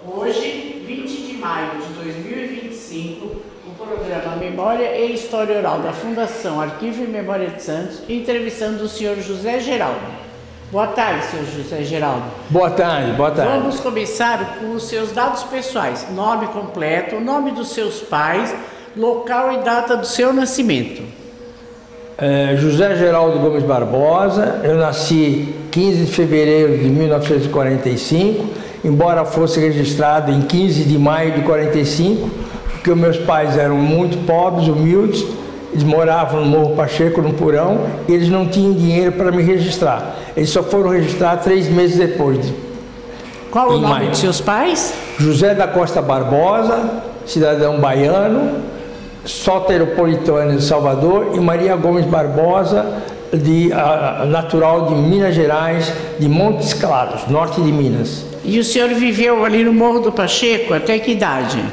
Hoje, 20 de maio de 2025, o programa Memória e História Oral da Fundação Arquivo e Memória de Santos, entrevistando o senhor José Geraldo. Boa tarde, senhor José Geraldo. Boa tarde, boa tarde. Vamos começar com os seus dados pessoais, nome completo, nome dos seus pais, local e data do seu nascimento. José Geraldo Gomes Barbosa, eu nasci 15 de fevereiro de 1945, embora fosse registrado em 15 de maio de 45, porque meus pais eram muito pobres, humildes, eles moravam no Morro Pacheco, no Purão, e eles não tinham dinheiro para me registrar. Eles só foram registrar 3 meses depois. Qual o nome de seus pais? José da Costa Barbosa, cidadão baiano, soteropolitano de Salvador, e Maria Gomes Barbosa, natural de Minas Gerais, de Montes Claros, norte de Minas. E o senhor viveu ali no Morro do Pacheco até que idade?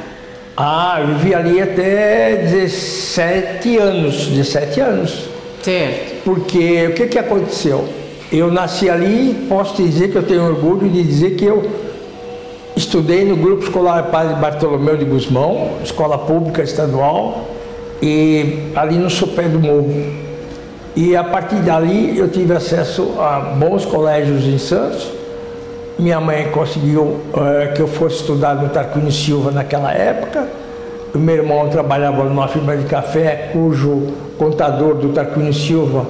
Eu vivi ali até 17 anos. 17 anos. Certo. Porque o que aconteceu? Eu nasci ali e posso te dizer que eu tenho orgulho de dizer que eu estudei no Grupo Escolar Padre Bartolomeu de Gusmão, escola pública estadual, e ali no sopé do morro. E a partir dali eu tive acesso a bons colégios em Santos. Minha mãe conseguiu que eu fosse estudar no Tarquínio Silva naquela época. O meu irmão trabalhava numa firma de café, cujo contador do Tarquínio Silva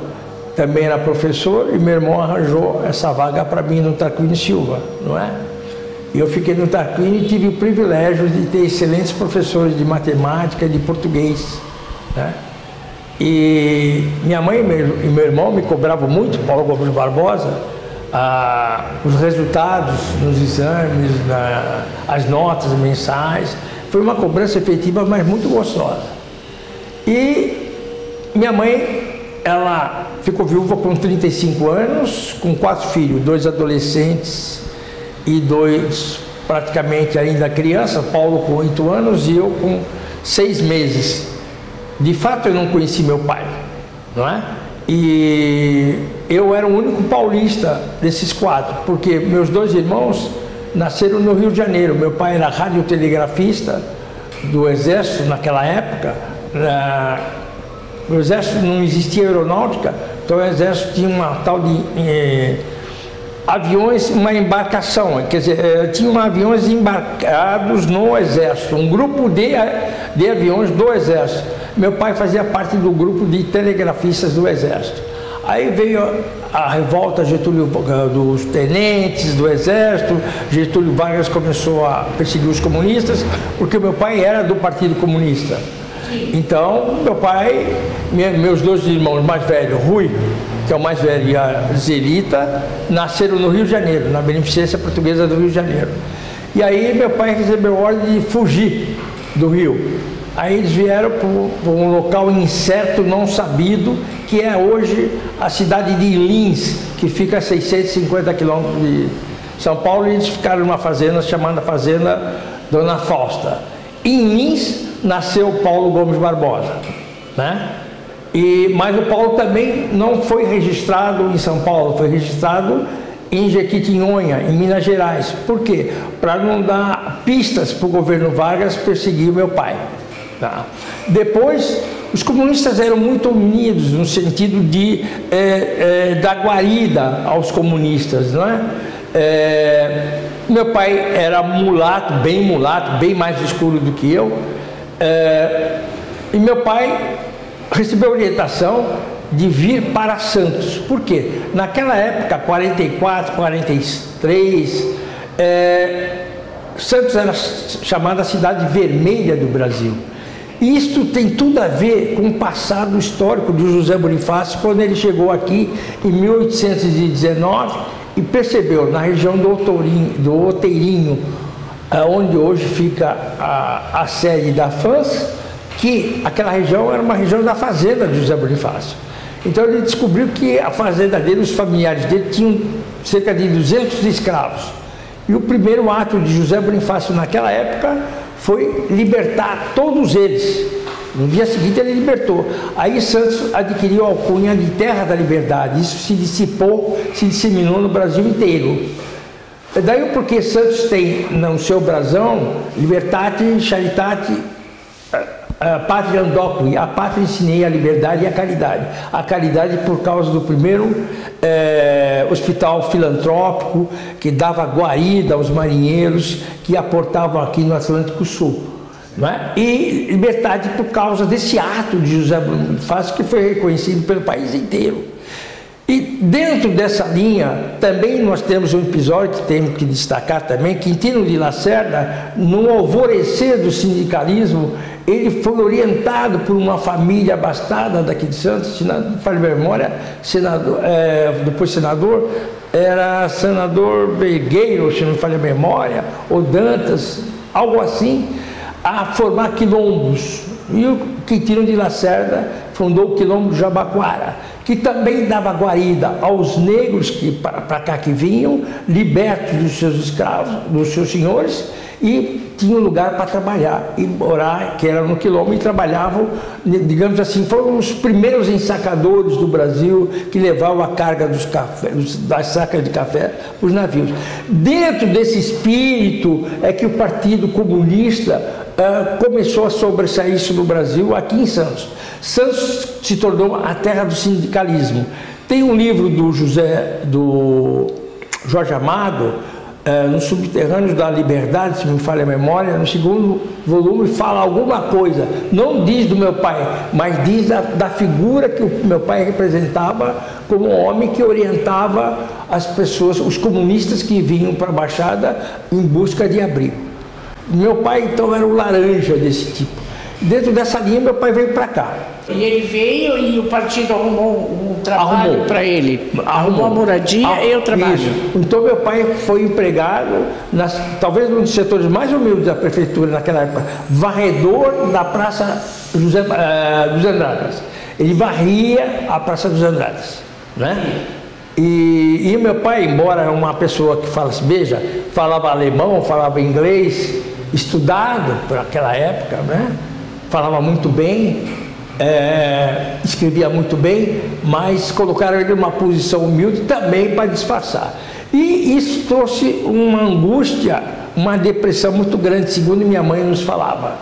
também era professor, e meu irmão arranjou essa vaga para mim no Tarquínio Silva, não é? E eu fiquei no Tarquínio e tive o privilégio de ter excelentes professores de matemática e de português, né? E minha mãe e meu irmão me cobravam muito, Paulo Gomes Barbosa, os resultados nos exames, as notas mensais. Foi uma cobrança efetiva, mas muito gostosa. E minha mãe, ela ficou viúva com 35 anos, com 4 filhos, 2 adolescentes e 2 praticamente ainda crianças, Paulo com 8 anos e eu com 6 meses. De fato, eu não conheci meu pai, não é? E eu era o único paulista desses 4, porque meus 2 irmãos nasceram no Rio de Janeiro. Meu pai era radiotelegrafista do Exército naquela época. No Exército não existia aeronáutica, então o Exército tinha uma tal de aviões, uma embarcação, quer dizer, tinham aviões embarcados no Exército, um grupo de aviões do Exército. Meu pai fazia parte do grupo de telegrafistas do Exército. Aí veio a revolta dos tenentes do Exército, Getúlio Vargas começou a perseguir os comunistas, porque meu pai era do Partido Comunista. Então, meu pai, meus 2 irmãos mais velhos, Rui, que é o mais velho, e a Zelita, nasceram no Rio de Janeiro, na Beneficência Portuguesa do Rio de Janeiro. E aí meu pai recebeu ordem de fugir do Rio. Aí eles vieram para um local incerto, não sabido, que é hoje a cidade de Lins, que fica a 650 quilômetros de São Paulo, e eles ficaram numa fazenda chamada Fazenda Dona Fausta. Em Lins nasceu Paulo Gomes Barbosa, né? Mas o Paulo também não foi registrado em São Paulo, foi registrado em Jequitinhonha, em Minas Gerais. Por quê? Para não dar pistas para o governo Vargas perseguir o meu pai. Tá. Depois, os comunistas eram muito unidos no sentido de dar guarida aos comunistas, não é? Meu pai era mulato, bem mais escuro do que eu, e meu pai recebeu orientação de vir para Santos. Por quê? Naquela época, 44, 43, Santos era chamada Cidade Vermelha do Brasil. E isto tem tudo a ver com o passado histórico de José Bonifácio, quando ele chegou aqui em 1819 e percebeu, na região do Outeirinho, onde hoje fica a sede da FANS, que aquela região era uma região da fazenda de José Bonifácio. Então ele descobriu que a fazenda dele, os familiares dele, tinham cerca de 200 escravos. E o primeiro ato de José Bonifácio naquela época foi libertar todos eles. No dia seguinte ele libertou. Aí Santos adquiriu a alcunha de Terra da Liberdade. Isso se dissipou, se disseminou no Brasil inteiro. Daí porque Santos tem no seu brasão Libertate, Charitate, Pátria Andoculi, a pátria ensinei a liberdade e a caridade. A caridade por causa do primeiro hospital filantrópico que dava guarida aos marinheiros que aportavam aqui no Atlântico Sul. Não é? E liberdade por causa desse ato de José Bonifácio que foi reconhecido pelo país inteiro. E dentro dessa linha, também nós temos um episódio que temos que destacar também, Quintino de Lacerda, no alvorecer do sindicalismo, ele foi orientado por uma família abastada daqui de Santos, se não falha a memória, senador, depois senador, era senador Vergueiro, se não falha a memória, ou Dantas, algo assim, a formar quilombos. E o Quintino de Lacerda fundou o quilombo Jabaquara, que também dava guarida aos negros que para cá que vinham, libertos dos seus escravos, dos seus senhores, e tinham lugar para trabalhar e morar, que era no quilombo, e trabalhavam, digamos assim, foram os primeiros ensacadores do Brasil que levavam a carga das sacas de café para os navios. Dentro desse espírito é que o Partido Comunista começou a sobressair isso no Brasil, aqui em Santos. Santos se tornou a terra do sindicalismo. Tem um livro do Jorge Amado, nos Subterrâneos da Liberdade, se me falha a memória, no segundo volume fala alguma coisa, não diz do meu pai, mas diz da figura que o meu pai representava como um homem que orientava as pessoas, os comunistas que vinham para a Baixada em busca de abrigo. Meu pai então era um laranja desse tipo. Dentro dessa linha meu pai veio para cá. E ele veio e o partido arrumou um trabalho para ele. Arrumou a moradia e o trabalho. Isso. Então meu pai foi empregado, talvez um dos setores mais humildes da prefeitura naquela época, varredor da Praça dos Andradas. Ele varria a Praça dos Andradas, né? E meu pai, embora era uma pessoa que falava alemão, falava inglês, estudado por aquela época, né? Falava muito bem, escrevia muito bem, mas colocaram ele numa posição humilde também para disfarçar. E isso trouxe uma angústia, uma depressão muito grande, segundo minha mãe nos falava.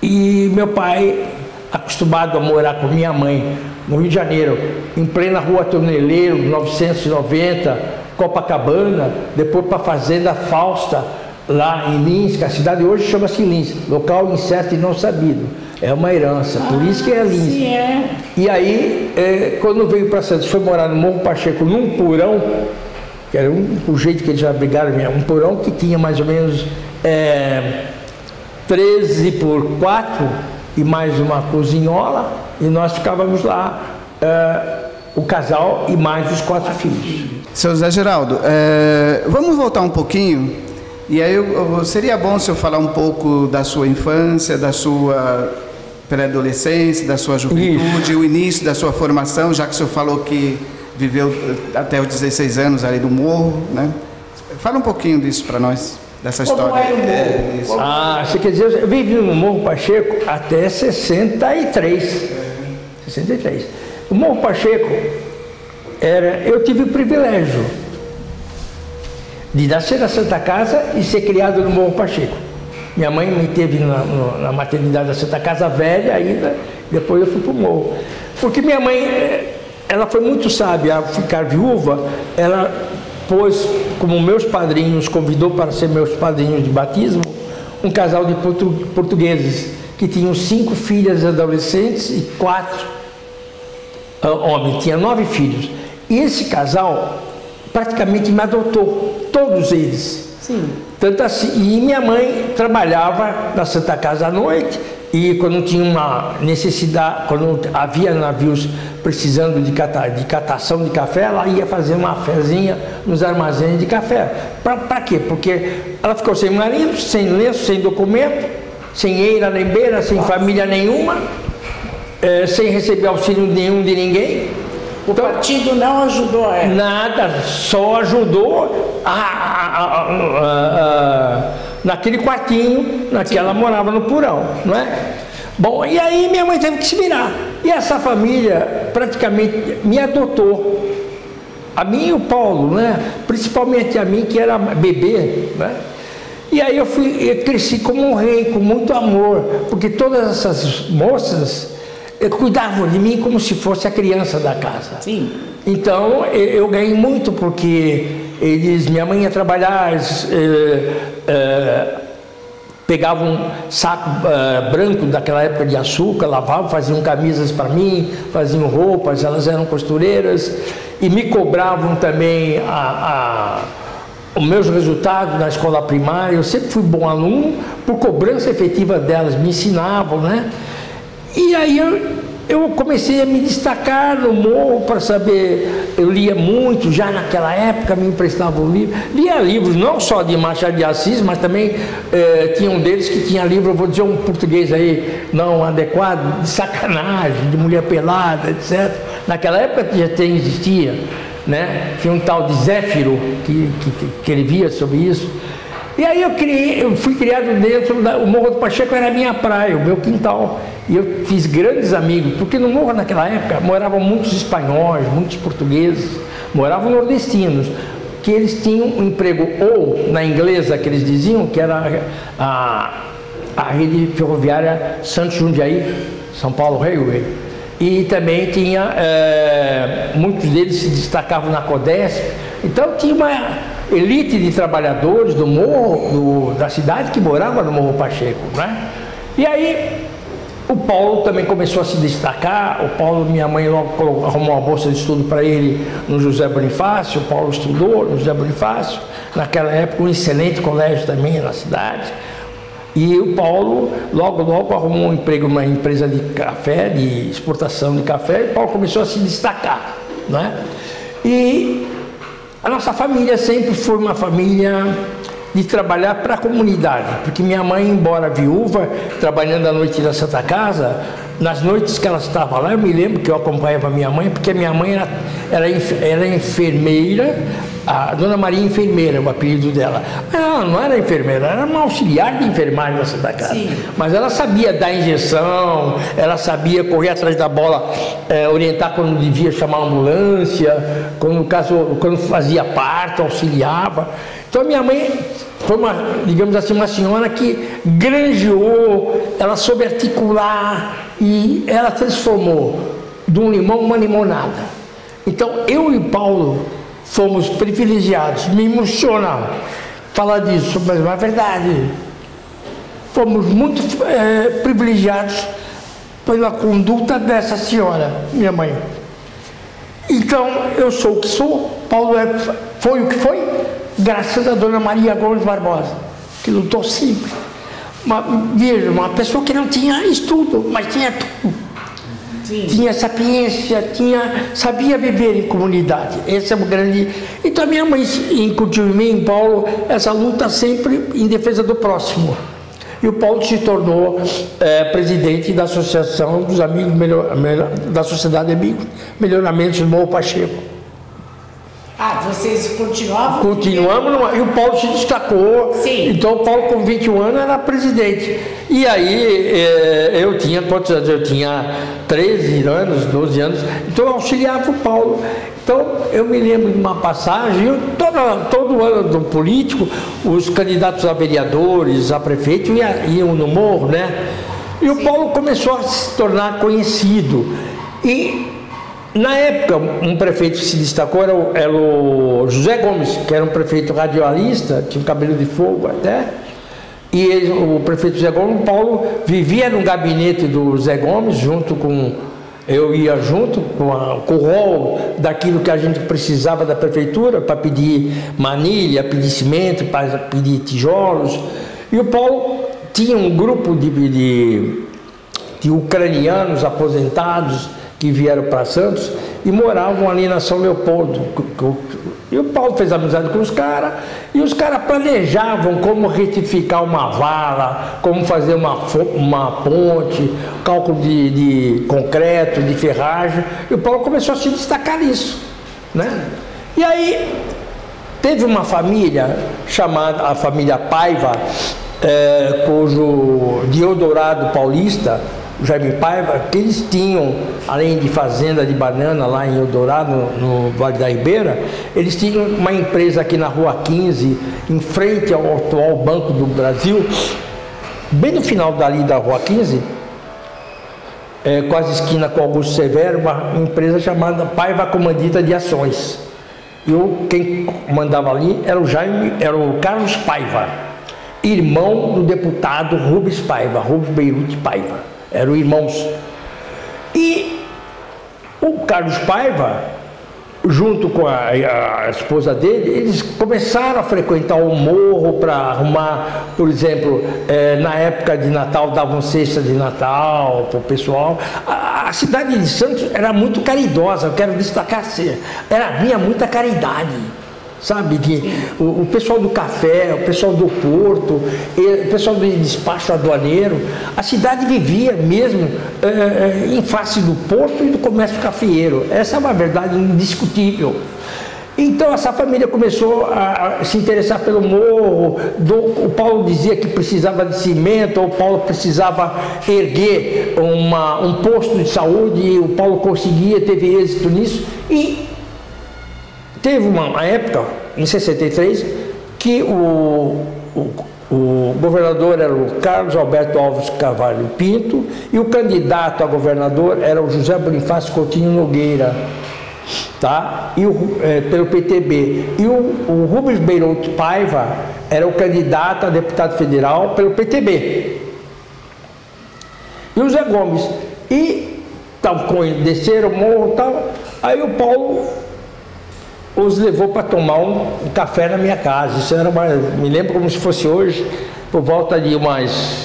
E meu pai, acostumado a morar com minha mãe no Rio de Janeiro, em plena Rua Toneleiro, 990, Copacabana, depois para a Fazenda Fausta, lá em Lins, que a cidade hoje chama-se Lins, local incerto e não sabido. É uma herança, por isso que é Lins. Sim, é. E aí, quando veio para Santos, foi morar no Morro Pacheco, num porão, que era o jeito que eles já brigaram, um porão que tinha mais ou menos 13 por 4 e mais uma cozinhola, e nós ficávamos lá, o casal e mais os 4 filhos. Seu Zé Geraldo, vamos voltar um pouquinho. E aí seria bom se eu falar um pouco da sua infância, da sua pré-adolescência, da sua juventude, o início da sua formação, já que o senhor falou que viveu até os 16 anos ali no Morro, né? Fala um pouquinho disso para nós, dessa história. Como era o Morro? Você quer dizer, eu vivi no Morro Pacheco até 63. 63. O Morro Pacheco, eu tive o privilégio de nascer na Santa Casa e ser criado no Morro Pacheco. Minha mãe me teve na maternidade da Santa Casa Velha ainda, depois eu fui para o Morro. Porque minha mãe, ela foi muito sábia ao ficar viúva, ela pôs, como meus padrinhos, convidou para ser meus padrinhos de batismo, um casal de portugueses, que tinham 5 filhas adolescentes e 4 homens, tinha 9 filhos. E esse casal praticamente me adotou, todos eles. Sim. Tanto assim, e minha mãe trabalhava na Santa Casa à noite, e quando tinha uma necessidade, quando havia navios precisando de catação de café, ela ia fazer uma fezinha nos armazéns de café. Para quê? Porque ela ficou sem marido, sem lenço, sem documento, sem eira nem beira, sem família nenhuma, sem receber auxílio nenhum de ninguém. O partido não ajudou ela? Nada, só ajudou naquele quartinho, que ela morava no porão, não é? Bom, e aí minha mãe teve que se virar. E essa família praticamente me adotou. a mim e o Paulo, né? Principalmente a mim, que era bebê, né? E aí eu cresci como um rei, com muito amor, porque todas essas moças cuidavam de mim como se fosse a criança da casa. Sim. Então eu ganhei muito, porque minha mãe ia trabalhar, pegavam um saco branco daquela época de açúcar, lavavam, faziam camisas para mim, faziam roupas, elas eram costureiras e me cobravam também os meus resultados na escola primária. Eu sempre fui bom aluno, por cobrança efetiva delas, me ensinavam, né? E aí eu comecei a me destacar no morro para saber. Eu lia muito, já naquela época me emprestavam livros. Lia livros não só de Machado de Assis, mas também tinha um deles que tinha livro, eu vou dizer um português aí não adequado, de sacanagem, de mulher pelada, etc. Naquela época já existia, né? Tinha um tal de Zéfiro que ele via sobre isso. E aí eu fui criado dentro o Morro do Pacheco era a minha praia, o meu quintal. E eu fiz grandes amigos, porque no morro naquela época moravam muitos espanhóis, muitos portugueses, moravam nordestinos, que eles tinham um emprego ou na inglesa, que eles diziam, que era a rede ferroviária Santos Jundiaí, São Paulo Railway. E também tinha, muitos deles se destacavam na Codesp. Então tinha uma elite de trabalhadores do morro, da cidade, que morava no Morro Pacheco, né? E aí o Paulo também começou a se destacar. O Paulo, minha mãe logo arrumou uma bolsa de estudo para ele no José Bonifácio. O Paulo estudou no José Bonifácio, naquela época um excelente colégio também na cidade. E o Paulo logo arrumou um emprego numa empresa de café, de exportação de café, e o Paulo começou a se destacar, né? E a nossa família sempre foi uma família de trabalhar para a comunidade, porque minha mãe, embora viúva, trabalhando à noite na Santa Casa, nas noites que ela estava lá, eu me lembro que eu acompanhava minha mãe, porque minha mãe era enfermeira, a Dona Maria Enfermeira, o apelido dela. Mas ela não era enfermeira, era uma auxiliar de enfermagem na Santa Casa. Sim. Mas ela sabia dar injeção, ela sabia correr atrás da bola, orientar quando devia chamar a ambulância, quando fazia parto, auxiliava. Então minha mãe foi digamos assim, uma senhora que granjeou, ela soube articular e ela transformou de um limão uma limonada. Então eu e Paulo fomos privilegiados, me emociona falar disso, mas é verdade. Fomos muito privilegiados pela conduta dessa senhora, minha mãe. Então eu sou o que sou, Paulo foi o que foi, graças a Dona Maria Gomes Barbosa, que lutou sempre. Veja, uma pessoa que não tinha estudo, mas tinha tudo. Sim. Tinha sapiência, sabia viver em comunidade. Esse é o grande. Então a minha mãe incutiu em mim, em Paulo, essa luta sempre em defesa do próximo. E o Paulo se tornou presidente da Associação dos Amigos da Sociedade Amigos Melhoramentos do Morro Pacheco. Ah, vocês continuavam? Continuamos, e o Paulo se destacou. Sim. Então o Paulo, com 21 anos, era presidente. E aí eu tinha, quantos anos? Eu tinha 13 anos, 12 anos, então eu auxiliava o Paulo. Então eu me lembro de uma passagem, todo ano do político, os candidatos a vereadores, a prefeito iam no morro, né? E o Paulo começou a se tornar conhecido. E na época, um prefeito que se destacou era o José Gomes, que era um prefeito radialista, tinha um cabelo de fogo até. E o prefeito José Gomes, Paulo, vivia no gabinete do José Gomes, eu ia junto com o rol daquilo que a gente precisava da prefeitura, para pedir manilha, pedir cimento, para pedir tijolos. E o Paulo tinha um grupo de ucranianos aposentados, que vieram para Santos e moravam ali na São Leopoldo. E o Paulo fez amizade com os caras, e os caras planejavam como retificar uma vala, como fazer uma ponte, cálculo de concreto, de ferragem, e o Paulo começou a se destacar nisso, né? E aí teve uma família chamada a família Paiva, cujo de Eldorado Paulista, o Jaime Paiva, que eles tinham, além de fazenda de banana lá em Eldorado, no Vale da Ribeira, eles tinham uma empresa aqui na Rua 15, em frente ao atual Banco do Brasil, bem no final dali da Rua 15, quase esquina com Augusto Severo, uma empresa chamada Paiva Comandita de Ações. Quem mandava ali era o Carlos Paiva, irmão do deputado Rubens Paiva, Rubens Beirute Paiva, eram irmãos. E o Carlos Paiva, junto com a esposa dele, eles começaram a frequentar o morro para arrumar, por exemplo, na época de Natal, davam cesta de Natal para o pessoal. A cidade de Santos era muito caridosa, eu quero destacar, havia muita caridade. Sabe, o pessoal do café, o pessoal do porto, o pessoal do despacho aduaneiro, a cidade vivia mesmo em face do porto e do comércio cafeeiro. Essa é uma verdade indiscutível. Então essa família começou a se interessar pelo morro. O Paulo dizia que precisava de cimento, o Paulo precisava erguer um posto de saúde, e o Paulo conseguia, teve êxito nisso. E teve uma época, em 63, que o governador era o Carlos Alberto Alves Carvalho Pinto e o candidato a governador era o José Bonifácio Coutinho Nogueira, tá? Pelo PTB. E o Rubens Beirute Paiva era o candidato a deputado federal pelo PTB. E o Zé Gomes. E desceram o morro e tal. Aí o Paulo os levou para tomar um café na minha casa. Isso era me lembro como se fosse hoje, por volta de umas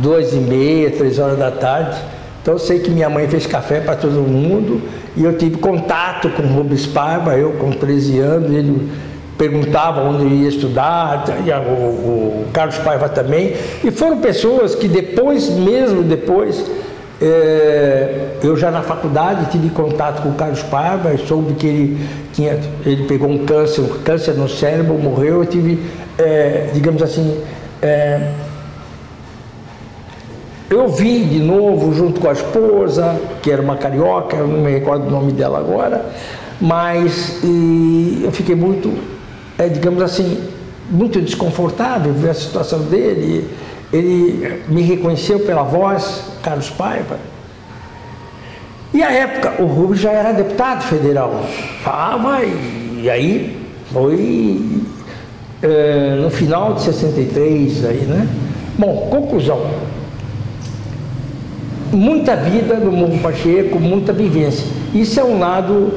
2h30, 3 horas da tarde. Então eu sei que minha mãe fez café para todo mundo e eu tive contato com o Rubens Paiva, eu com 13 anos, ele perguntava onde eu ia estudar, e o Carlos Paiva também. E foram pessoas que depois, eu já na faculdade tive contato com o Carlos Paiva e soube que ele pegou um câncer no cérebro, morreu. Eu tive, digamos assim, eu vi de novo junto com a esposa, que era uma carioca, eu não me recordo o nome dela agora, mas eu fiquei muito, digamos assim, muito desconfortável ver a situação dele. Ele me reconheceu pela voz, Carlos Paiva. E à época, o Rubens já era deputado federal. E aí foi no final de 63, aí, né? Bom, conclusão. Muita vida no Morro Pacheco, muita vivência. Isso é um lado,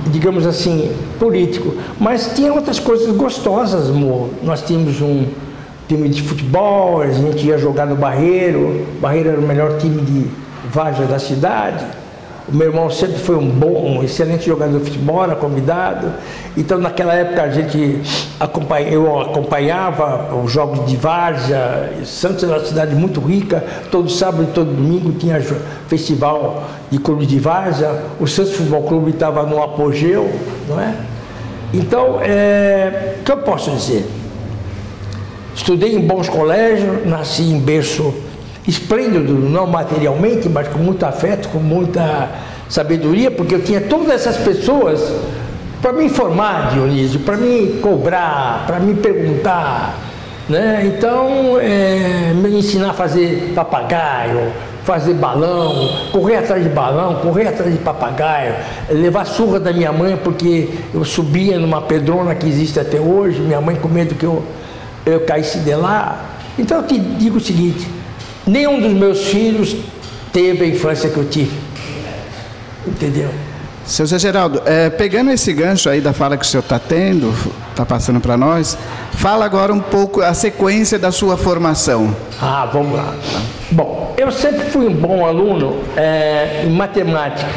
digamos assim, político. Mas tinha outras coisas gostosas no Morro. Nós tínhamos um time de futebol, a gente ia jogar no Barreiro. O Barreiro era o melhor time de várzea da cidade. O meu irmão sempre foi um excelente jogador de futebol, era convidado. Então naquela época eu acompanhava os jogos de várzea. Santos era uma cidade muito rica, todo sábado e todo domingo tinha festival de clube de várzea. O Santos Futebol Clube estava no apogeu, não é? Então, o que eu posso dizer? Estudei em bons colégios, nasci em berço esplêndido, não materialmente, mas com muito afeto, com muita sabedoria, porque eu tinha todas essas pessoas para me informar, Dionísio, para me cobrar, para me perguntar, né? Então, me ensinar a fazer papagaio, fazer balão, correr atrás de balão, correr atrás de papagaio, levar surra da minha mãe, porque eu subia numa pedrona que existe até hoje, minha mãe com medo que eu caísse de lá. Então eu te digo o seguinte: nenhum dos meus filhos teve a infância que eu tive, entendeu? Seu Zé Geraldo, pegando esse gancho aí da fala que o senhor está passando para nós, fala agora um pouco a sequência da sua formação. Vamos lá. Bom, eu sempre fui um bom aluno em matemática.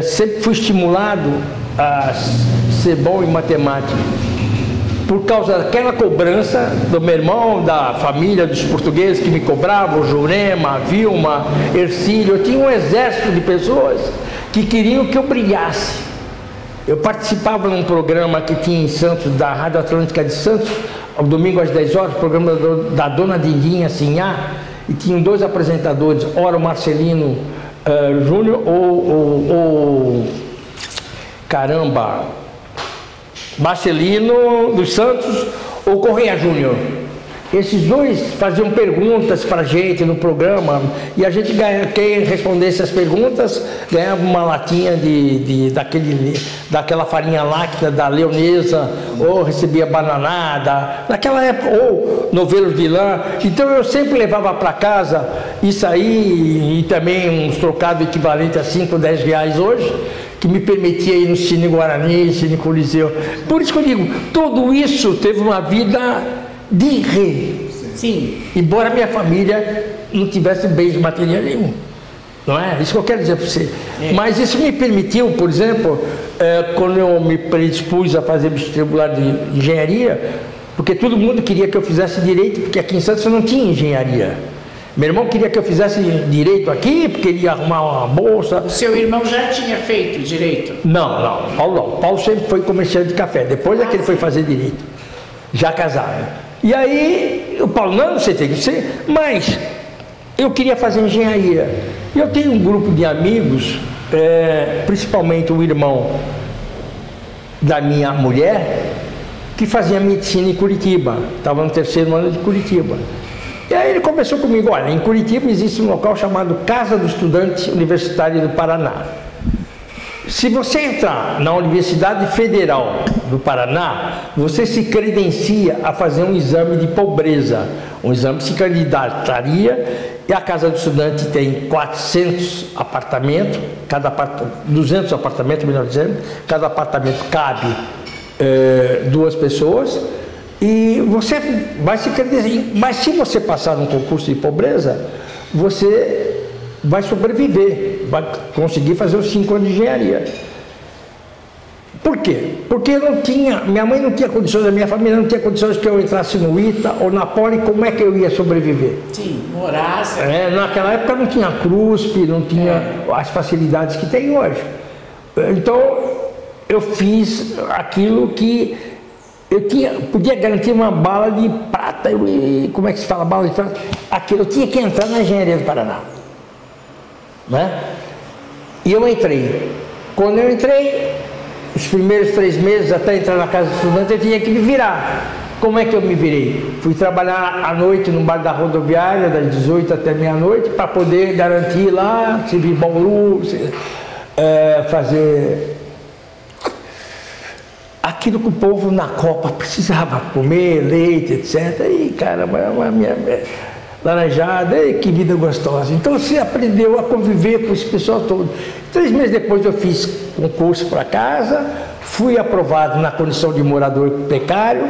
Sempre fui estimulado a ser bom em matemática. Por causa daquela cobrança do meu irmão, da família dos portugueses que me cobravam, Jurema, a Vilma, Ercílio. Eu tinha um exército de pessoas que queriam que eu brilhasse. Eu participava num programa que tinha em Santos, da Rádio Atlântica de Santos, ao domingo às 10 horas, programa da Dona Dindinha Sinhá, e tinham 2 apresentadores, ora o Marcelino Júnior Marcelino dos Santos ou Correia Júnior. Esses 2 faziam perguntas para a gente no programa e a gente quem respondesse as perguntas ganhava uma latinha daquela farinha láctea da Leonesa, ou recebia bananada, naquela época, ou novelos de lã. Então eu sempre levava para casa isso aí, e também uns trocados equivalentes a 5, 10 reais hoje, que me permitia ir no Cine Guarani, Cine Coliseu. Por isso que eu digo, tudo isso teve uma vida de rei. Sim. Embora minha família não tivesse bens materiais nenhum. Não é? Isso que eu quero dizer para você. Mas isso me permitiu, por exemplo, quando eu me predispus a fazer vestibular de engenharia, porque todo mundo queria que eu fizesse direito, porque aqui em Santos não tinha engenharia. Meu irmão queria que eu fizesse direito aqui, porque ele ia arrumar uma bolsa. O seu irmão já tinha feito direito? Não, Paulo não. Paulo sempre foi comerciante de café, depois é que ele foi fazer direito, já casado. E aí, o Paulo, não, você tem que ser, mas eu queria fazer engenharia. E eu tenho um grupo de amigos, principalmente o irmão da minha mulher, que fazia medicina em Curitiba, estava no 3º ano de Curitiba. E aí ele conversou comigo, olha, em Curitiba existe um local chamado Casa do Estudante Universitário do Paraná. Se você entrar na Universidade Federal do Paraná, você se credencia a fazer um exame de pobreza. Um exame que se candidataria, e a Casa do Estudante tem 400 apartamentos, 200 apartamentos, melhor dizendo, cada apartamento cabe 2 pessoas, e você vai se credenciar. Mas se você passar num concurso de pobreza, você vai sobreviver, vai conseguir fazer os 5 anos de engenharia. Por quê? Porque eu não tinha, minha mãe não tinha condições, a minha família não tinha condições que eu entrasse no ITA ou na Poli, como é que eu ia sobreviver? Sim, morasse. Naquela época não tinha CRUSP, não tinha as facilidades que tem hoje. Então, eu fiz aquilo que eu podia garantir uma bala de prata, como é que se fala bala de prata? Aquilo, eu tinha que entrar na engenharia do Paraná. Né? E eu entrei. Quando eu entrei, os primeiros 3 meses até entrar na Casa do Estudante, eu tinha que me virar. Como é que eu me virei? Fui trabalhar à noite no bar da rodoviária, das 18 até meia-noite, para poder garantir lá, servir Bauru, fazer aquilo que o povo na Copa precisava comer, leite, etc. E caramba, minha laranjada, que vida gostosa. Então você aprendeu a conviver com esse pessoal todo. 3 meses depois eu fiz concurso para casa, fui aprovado na condição de morador precário.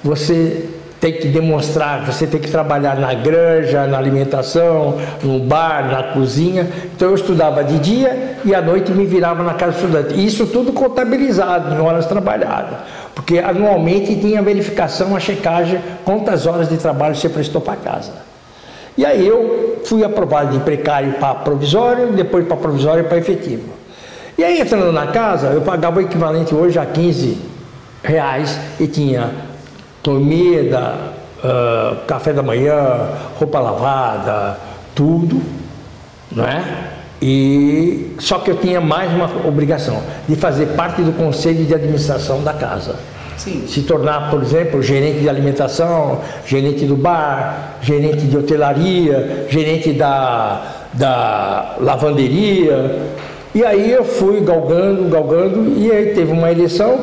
Você tem que demonstrar, você tem que trabalhar na granja, na alimentação, no bar, na cozinha. Então eu estudava de dia e à noite me virava na casa do estudante. E isso tudo contabilizado em horas trabalhadas, porque anualmente tinha verificação, a checagem, quantas horas de trabalho você prestou para casa. E aí eu fui aprovado de precário para provisório, depois para provisório para efetivo. E aí entrando na casa, eu pagava o equivalente hoje a 15 reais e tinha comida, café da manhã, roupa lavada, tudo, não é? E só que eu tinha mais uma obrigação, de fazer parte do conselho de administração da casa. Sim. Se tornar, por exemplo, gerente de alimentação, gerente do bar, gerente de hotelaria, gerente da lavanderia. E aí eu fui galgando, e aí teve uma eleição.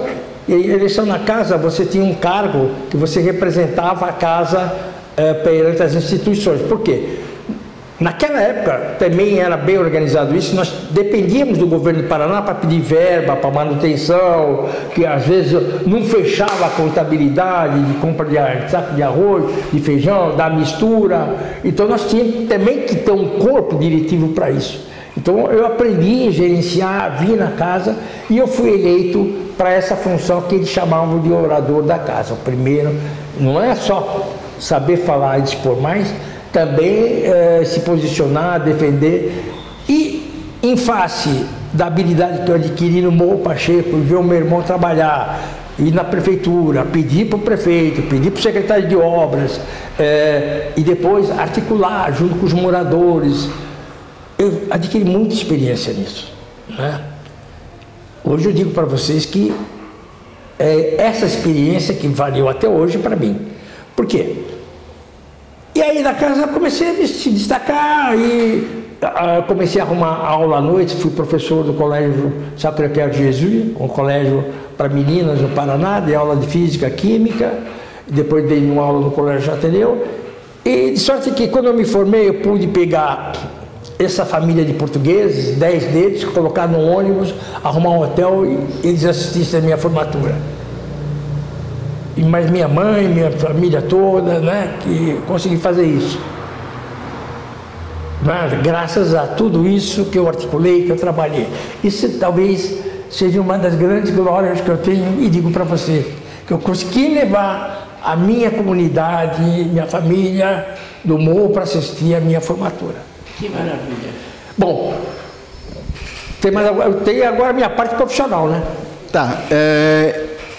E a eleição na casa, você tinha um cargo que você representava a casa perante as instituições. Por quê? Naquela época também era bem organizado isso, nós dependíamos do governo do Paraná para pedir verba, para manutenção, que às vezes não fechava a contabilidade de compra de saco de arroz, de feijão, da mistura. Então nós tínhamos também que ter um corpo diretivo para isso. Então eu aprendi a gerenciar, vim na casa e eu fui eleito para essa função que eles chamavam de orador da casa. O primeiro, não é só saber falar e dispor, mas também se posicionar, defender. E em face da habilidade que eu adquiri no Morro Pacheco, ver o meu irmão trabalhar, ir na prefeitura, pedir para o prefeito, pedir para o secretário de obras, e depois articular junto com os moradores. Eu adquiri muita experiência nisso, né? Hoje eu digo para vocês que essa experiência que valeu até hoje para mim. Por quê? E aí na casa eu comecei a se destacar e comecei a arrumar aula à noite, fui professor do Colégio Sacré-Cœur de Jesus, um colégio para meninas no Paraná, dei aula de física, química, depois dei uma aula no Colégio Ateneu, e de sorte que quando eu me formei eu pude pegar essa família de portugueses, 10 deles, colocar no ônibus, arrumar um hotel e eles assistissem à minha formatura. Mas minha mãe, minha família toda, né, que consegui fazer isso. Mas, graças a tudo isso que eu articulei, que eu trabalhei. Isso talvez seja uma das grandes glórias que eu tenho e digo para você, que eu consegui levar a minha comunidade, minha família do morro para assistir à minha formatura. Que maravilha. Bom, eu tenho agora a minha parte profissional, né? Tá.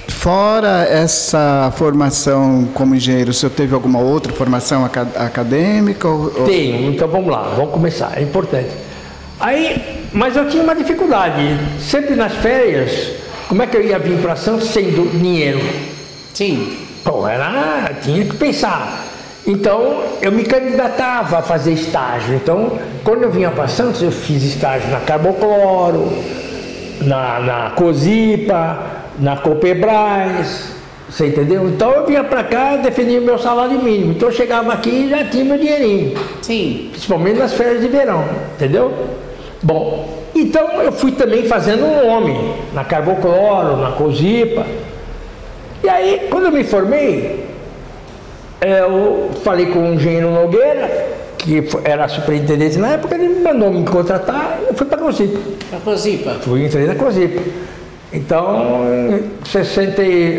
Fora essa formação como engenheiro, o senhor teve alguma outra formação acadêmica? Tenho, então vamos lá, vamos começar, é importante. Aí, mas eu tinha uma dificuldade, sempre nas férias, como é que eu ia vir para Santos sem dinheiro? Sim. Pô, tinha que pensar. Então, eu me candidatava a fazer estágio. Então, quando eu vinha para Santos, eu fiz estágio na Carbocloro, na Cosipa, na Copebras, você entendeu? Então, eu vinha para cá e defendia o meu salário mínimo. Então, eu chegava aqui e já tinha meu dinheirinho. Sim. Principalmente nas férias de verão, entendeu? Bom, então eu fui também fazendo um nome na Carbocloro, na Cosipa. E aí, quando eu me formei, eu falei com o engenheiro Nogueira, que era superintendente na época, ele me mandou me contratar e eu fui para a Cosipa. Para a Cosipa? Entrei na Cosipa. Então,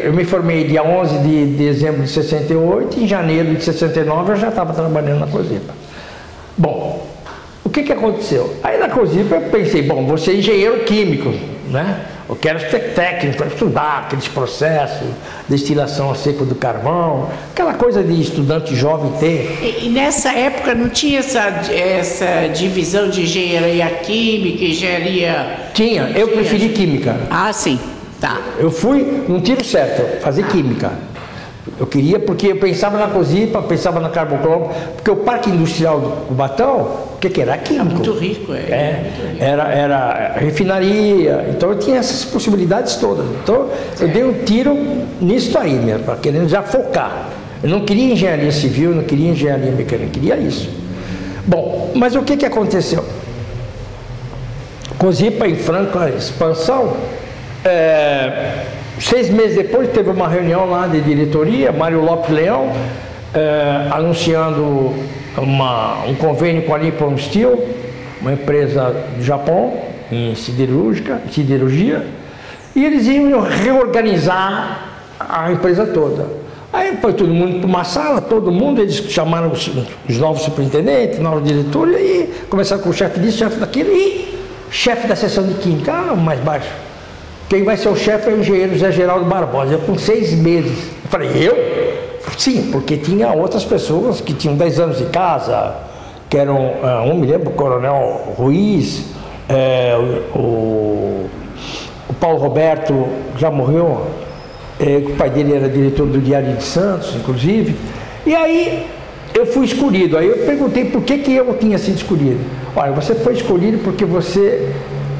eu me formei dia 11 de dezembro de 68, em janeiro de 69 eu já estava trabalhando na Cosipa. Bom, o que aconteceu? Aí na Cosipa eu pensei, bom, vou ser engenheiro químico, né? Eu quero ser técnico, estudar aqueles processos, destilação a seco do carvão, aquela coisa de estudante jovem ter. E nessa época não tinha essa divisão de engenharia química, engenharia... Tinha, eu preferi química. Ah, sim, tá. Eu fui num tiro certo, fazer química. Eu queria, porque eu pensava na Cosipa, pensava na Carbocloro, porque o Parque Industrial do Cubatão, o que era? Químico. Muito rico, Era refinaria, então eu tinha essas possibilidades todas. Então eu dei um tiro nisso aí mesmo, para querendo já focar. Eu não queria engenharia civil, não queria engenharia mecânica, eu queria isso. Bom, mas o que aconteceu? Cosipa em franca expansão, 6 meses depois teve uma reunião lá de diretoria, Mário Lopes Leão, anunciando um convênio com a Nippon Steel, uma empresa do Japão, em siderurgia, e eles iam reorganizar a empresa toda. Aí foi todo mundo para uma sala, todo mundo, eles chamaram os novos superintendentes, novos diretores, e começaram com o chefe disso, chefe daquilo, e chefe da seção de química, mais baixo. Quem vai ser o chefe é o engenheiro Zé Geraldo Barbosa, eu com 6 meses. Eu falei, eu? Sim, porque tinha outras pessoas que tinham 10 anos de casa, que eram, não me lembro, o Coronel Ruiz, o Paulo Roberto, já morreu, o pai dele era diretor do Diário de Santos, inclusive. E aí eu fui escolhido, aí eu perguntei por que eu tinha sido escolhido. Olha, você foi escolhido porque você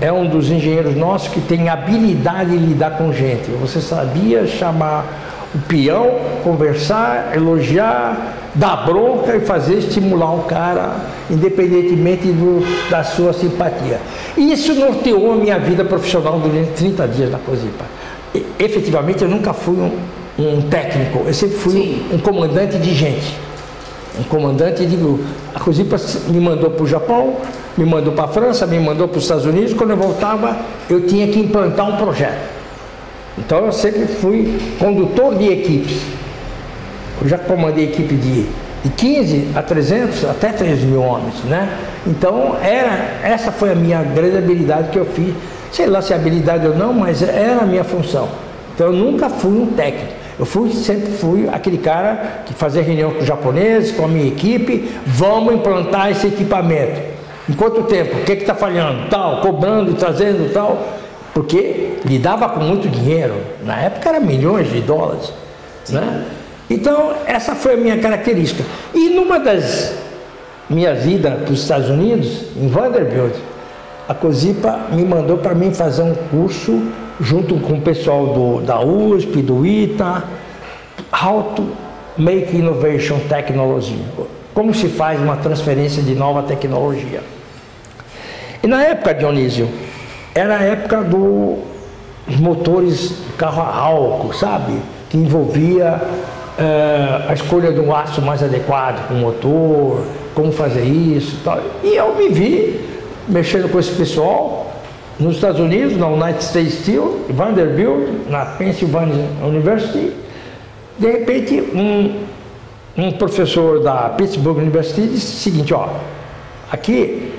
é um dos engenheiros nossos que tem habilidade em lidar com gente. Você sabia chamar o peão, conversar, elogiar, dar bronca e estimular o cara, independentemente da sua simpatia. E isso norteou a minha vida profissional durante 30 dias na Cosipa. Efetivamente, eu nunca fui um técnico, eu sempre fui um comandante de gente. Um comandante de grupo. A Cosipa me mandou para o Japão, me mandou para a França, me mandou para os Estados Unidos. Quando eu voltava, eu tinha que implantar um projeto. Então eu sempre fui condutor de equipes. Eu já comandei equipe de 15 a 300, até 3 mil homens, né? Então essa foi a minha grande habilidade que eu fiz. Sei lá se é habilidade ou não, mas era a minha função. Então eu nunca fui um técnico. Sempre fui aquele cara que fazia reunião com os japoneses, com a minha equipe, vamos implantar esse equipamento. Em quanto tempo? O que está falhando? Tal, cobrando e trazendo tal. Porque lidava com muito dinheiro. Na época era milhões de dólares. Né? Então essa foi a minha característica. E numa das minhas idas para os Estados Unidos, em Vanderbilt, a COSIPA me mandou para mim fazer um curso junto com o pessoal da USP, do ITA, How to Make Innovation Technology, como se faz uma transferência de nova tecnologia. E na época, Dionísio, era a época dos motores de carro a álcool, sabe? Que envolvia a escolha de um aço mais adequado para o motor, como fazer isso e tal. E eu me vi mexendo com esse pessoal nos Estados Unidos, na United States Steel, Vanderbilt, na Pennsylvania University. De repente, um professor da Pittsburgh University disse o seguinte, ó, aqui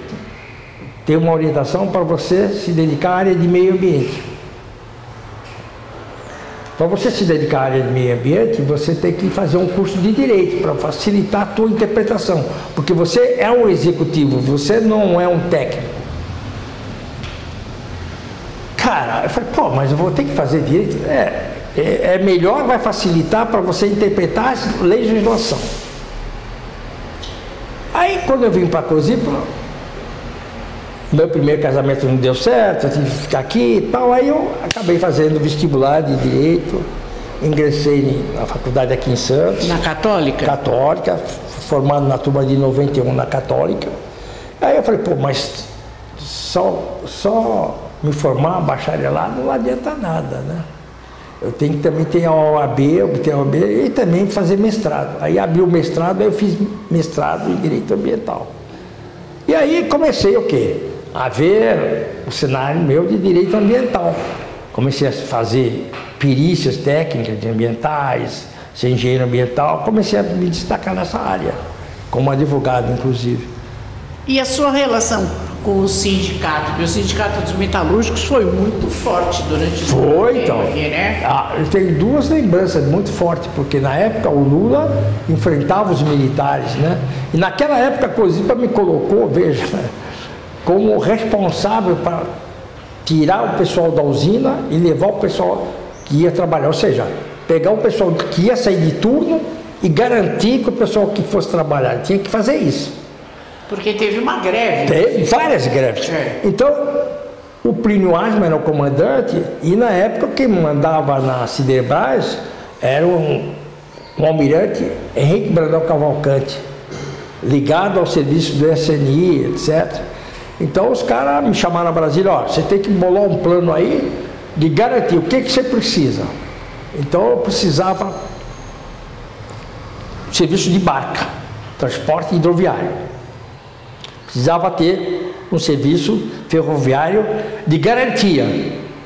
tem uma orientação para você se dedicar à área de meio ambiente. Para você se dedicar à área de meio ambiente, você tem que fazer um curso de direito para facilitar a tua interpretação, porque você é um executivo, você não é um técnico. Cara, eu falei, pô, mas eu vou ter que fazer direito? É melhor, vai facilitar para você interpretar a legislação. Aí, quando eu vim para a COSIPA, meu primeiro casamento não deu certo, eu tive que ficar aqui e tal, aí eu acabei fazendo vestibular de Direito, ingressei na faculdade aqui em Santos. Na Católica? Católica, formado na turma de 91 na Católica. Aí eu falei, pô, mas só me formar bacharelado não adianta nada, né? Eu tenho que também ter a OAB, obter a OAB e também fazer mestrado. Aí abri o mestrado, aí eu fiz mestrado em Direito Ambiental. E aí comecei o quê? A ver o cenário meu de direito ambiental. Comecei a fazer perícias técnicas de ambientais, ser engenheiro ambiental, comecei a me destacar nessa área, como advogado, inclusive. E a sua relação com o sindicato? Porque o sindicato dos metalúrgicos foi muito forte durante o tempo. Foi, então. Aqui, né? Eu tenho duas lembranças muito fortes, porque na época o Lula enfrentava os militares, né? E naquela época a COSIPA me colocou, veja, como responsável para tirar o pessoal da usina e levar o pessoal que ia trabalhar, ou seja, pegar o pessoal que ia sair de turno e garantir que o pessoal que fosse trabalhar tinha que fazer isso. Porque teve uma greve. Teve várias greves. Então, o Plínio Asma era o comandante e na época quem mandava na Siderbras era um almirante Henrique Brandão Cavalcante, ligado ao serviço do SNI, etc. Então os caras me chamaram a Brasília, ó, você tem que bolar um plano aí de garantir o que você precisa. Então eu precisava de serviço de barca, transporte hidroviário. Precisava ter um serviço ferroviário de garantia,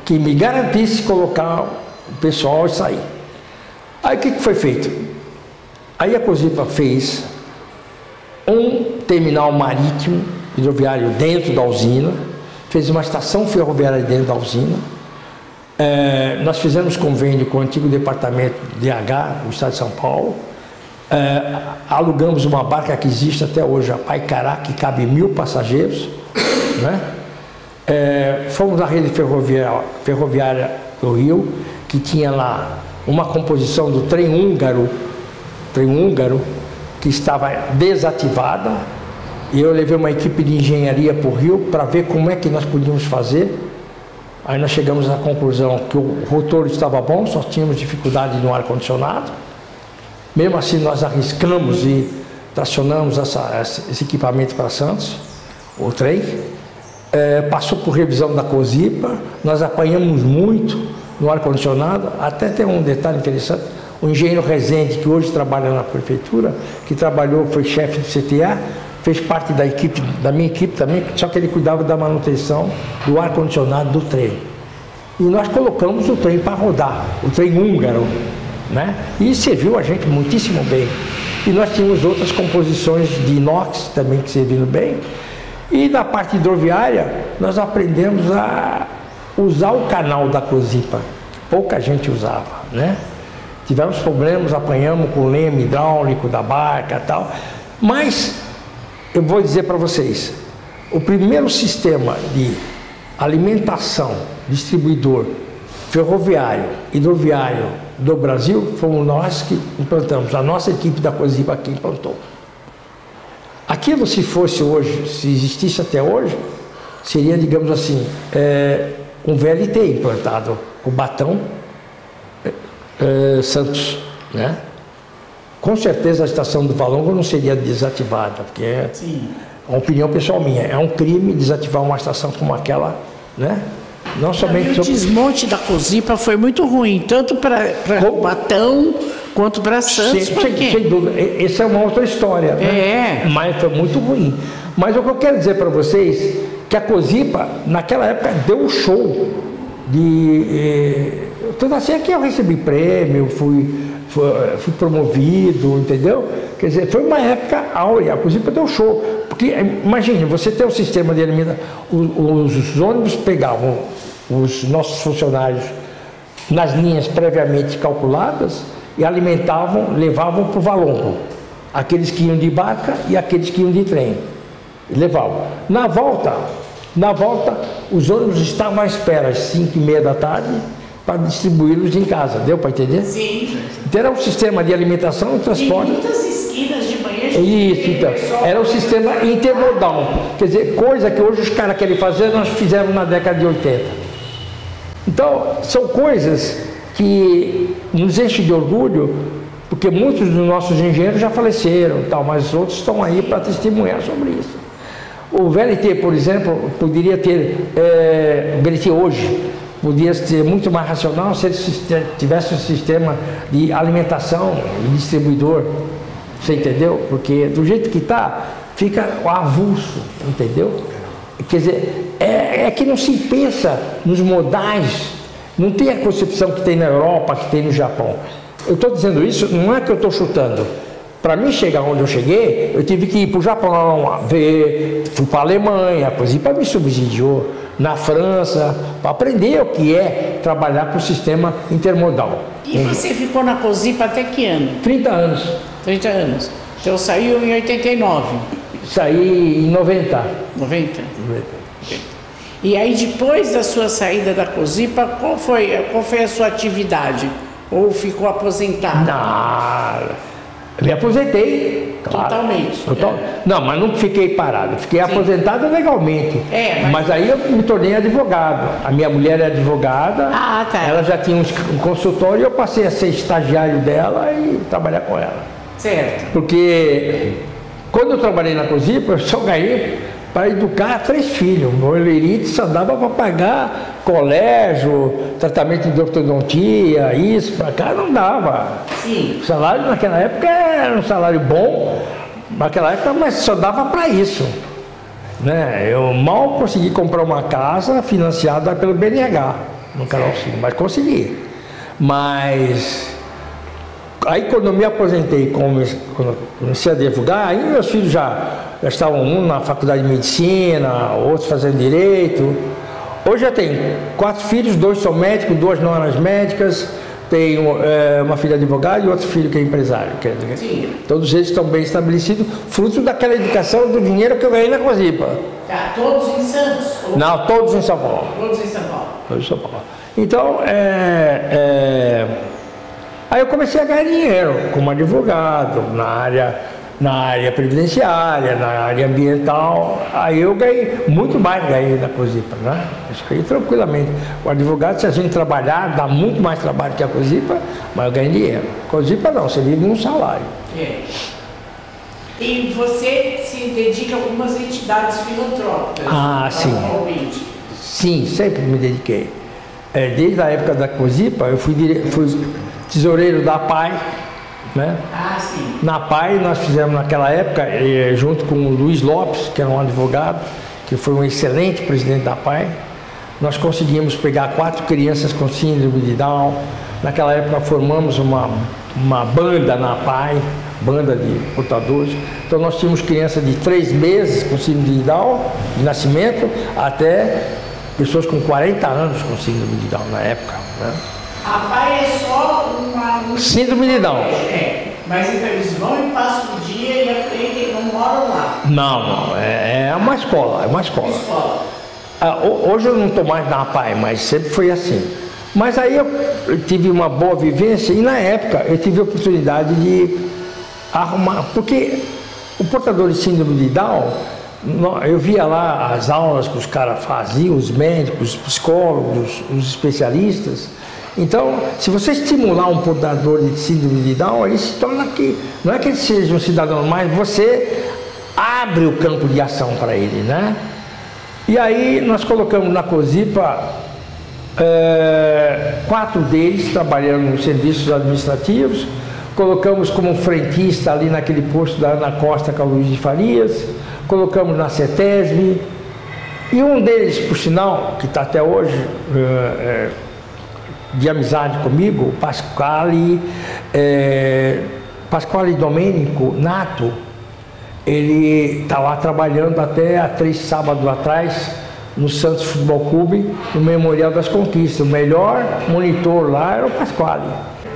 que me garantisse colocar o pessoal e sair. Aí o que foi feito? Aí a COSIPA fez um terminal marítimo hidroviário dentro da usina, fez uma estação ferroviária dentro da usina. Nós fizemos convênio com o antigo departamento DH do estado de São Paulo. Alugamos uma barca que existe até hoje, a Paicará, que cabe 1000 passageiros, né? Fomos na rede ferroviária do Rio, que tinha lá uma composição do trem húngaro, que estava desativada, e eu levei uma equipe de engenharia para o Rio para ver como é que nós podíamos fazer. Aí nós chegamos à conclusão que o rotor estava bom, só tínhamos dificuldade no ar-condicionado. Mesmo assim nós arriscamos e tracionamos esse equipamento para Santos, o trem. Passou por revisão da COSIPA, nós apanhamos muito no ar-condicionado. Até tem um detalhe interessante, o engenheiro Rezende, que hoje trabalha na prefeitura, que trabalhou, foi chefe do CTA, fez parte da minha equipe também, só que ele cuidava da manutenção do ar-condicionado do trem. E nós colocamos o trem para rodar, o trem húngaro, né? E serviu a gente muitíssimo bem. E nós tínhamos outras composições de inox também que serviram bem. E na parte hidroviária, nós aprendemos a usar o canal da COSIPA. pouca gente usava, né? Tivemos problemas, apanhamos com o leme hidráulico da barca e tal, mas eu vou dizer para vocês, o primeiro sistema de alimentação, distribuidor, ferroviário, hidroviário do Brasil, fomos nós que implantamos, a nossa equipe da Cozipa aqui implantou. Aquilo, se fosse hoje, se existisse até hoje, seria, digamos assim, um VLT implantado, o Batão Santos, né? Com certeza a estação do Valongo não seria desativada, porque é uma opinião pessoal minha, é um crime desativar uma estação como aquela, né? Não somente o desmonte da Cozipa foi muito ruim, tanto para Batão quanto para Santos. Sem dúvida, essa é uma outra história, né? Mas foi muito ruim. Mas o que eu quero dizer para vocês que a Cozipa, naquela época, deu um show de... Tudo assim, aqui eu recebi prêmio, fui promovido, entendeu? Quer dizer, foi uma época áurea, a Cozipa deu show. Porque, imagine, você tem um sistema de alimentação, os ônibus pegavam os nossos funcionários nas linhas previamente calculadas e alimentavam, levavam para o Valongo. Aqueles que iam de barca e aqueles que iam de trem. E levavam. Na volta, os ônibus estavam à espera às 5h30 da tarde para distribuí-los em casa. Deu para entender? Sim. Então era um sistema de alimentação e transporte. Em muitas esquinas de manhã. Isso, então. Era um sistema intermodal. Quer dizer, coisa que hoje os caras querem fazer, nós fizemos na década de 80. Então, são coisas que nos enchem de orgulho, porque muitos dos nossos engenheiros já faleceram, tal, mas outros estão aí para testemunhar sobre isso. O VLT, por exemplo, poderia ter, VLT hoje, podia ser muito mais racional se ele tivesse um sistema de alimentação e distribuidor, você entendeu? Porque do jeito que está, fica avulso, entendeu? Quer dizer, é que não se pensa nos modais, não tem a concepção que tem na Europa, que tem no Japão. Eu estou dizendo isso, não é que eu estou chutando. Para mim chegar onde eu cheguei, eu tive que ir para o Japão, fui para a Alemanha, a Cozipa me subsidiou, na França, para aprender o que é trabalhar com o sistema intermodal. E você ficou na Cozipa até que ano? 30 anos. 30 anos. Então saiu em 89? Saí em 90. 90? E aí depois da sua saída da Cozipa, qual foi a sua atividade? Ou ficou aposentado? Não. Eu me aposentei. Claro. Totalmente. Não, mas não fiquei parado. Fiquei aposentado legalmente. Mas aí eu me tornei advogado. A minha mulher é advogada. Ah, tá. Ela já tinha um consultório e eu passei a ser estagiário dela e trabalhar com ela. Certo. Porque quando eu trabalhei na Cozipa, eu só ganhei para educar 3 filhos. O meu Lerite só dava para pagar colégio, tratamento de ortodontia, isso, para cá não dava. Sim. O salário naquela época era um salário bom, naquela época, mas só dava para isso. Né? Eu mal consegui comprar uma casa financiada pelo BNH, no Carolzinho, mas consegui. Mas aí quando eu me aposentei, quando comecei a advogar, aí meus filhos já estavam, um na faculdade de medicina, outros fazendo direito. Hoje eu tenho 4 filhos, 2 são médicos, 2 noras médicas, tenho uma filha advogada e outro filho que é empresário. Todos eles estão bem estabelecidos, fruto daquela educação, do dinheiro que eu ganhei na Cozipa. Tá, todos em Santos? Não, todos em São Paulo. Todos em São Paulo. Todos em São Paulo. Então, aí eu comecei a ganhar dinheiro como advogado na área previdenciária, na área ambiental. Aí eu ganhei muito mais da Cozipa, né? Isso aí tranquilamente. O advogado, se a gente trabalhar, dá muito mais trabalho que a Cozipa, mas eu ganho dinheiro. Cozipa não, você vive num salário. E você se dedica a algumas entidades filantrópicas? Sim. Sim, sempre me dediquei. Desde a época da Cozipa, eu fui tesoureiro da APAI, né? Sim. Na APAI nós fizemos naquela época, junto com o Luiz Lopes, que era um advogado, que foi um excelente presidente da APAI, nós conseguimos pegar 4 crianças com síndrome de Down. Naquela época formamos uma banda na APAI, banda de portadores. Então nós tínhamos crianças de 3 meses com síndrome de Down, de nascimento, até pessoas com 40 anos com síndrome de Down na época, né? A PAI é só uma... Síndrome de Down. Mas então eles vão e passam o dia e aprendem, não moram lá. Não, é uma escola, Hoje eu não estou mais na PAI, mas sempre foi assim. Mas aí eu tive uma boa vivência e na época eu tive a oportunidade de arrumar, porque o portador de síndrome de Down, eu via lá as aulas que os caras faziam, os médicos, os psicólogos, os especialistas. Então, se você estimular um portador de síndrome de Down, ele se torna que, não é que ele seja um cidadão, mas você abre o campo de ação para ele, né? E aí nós colocamos na COSIPA 4 deles trabalhando nos serviços administrativos, colocamos como frentista ali naquele posto da Ana Costa com a Luiz de Farias, colocamos na CETESB, e um deles, por sinal, que está até hoje de amizade comigo, Pasquale Domênico Nato, ele está lá trabalhando até há 3 sábados atrás no Santos Futebol Clube, no Memorial das Conquistas. O melhor monitor lá era o Pasquale.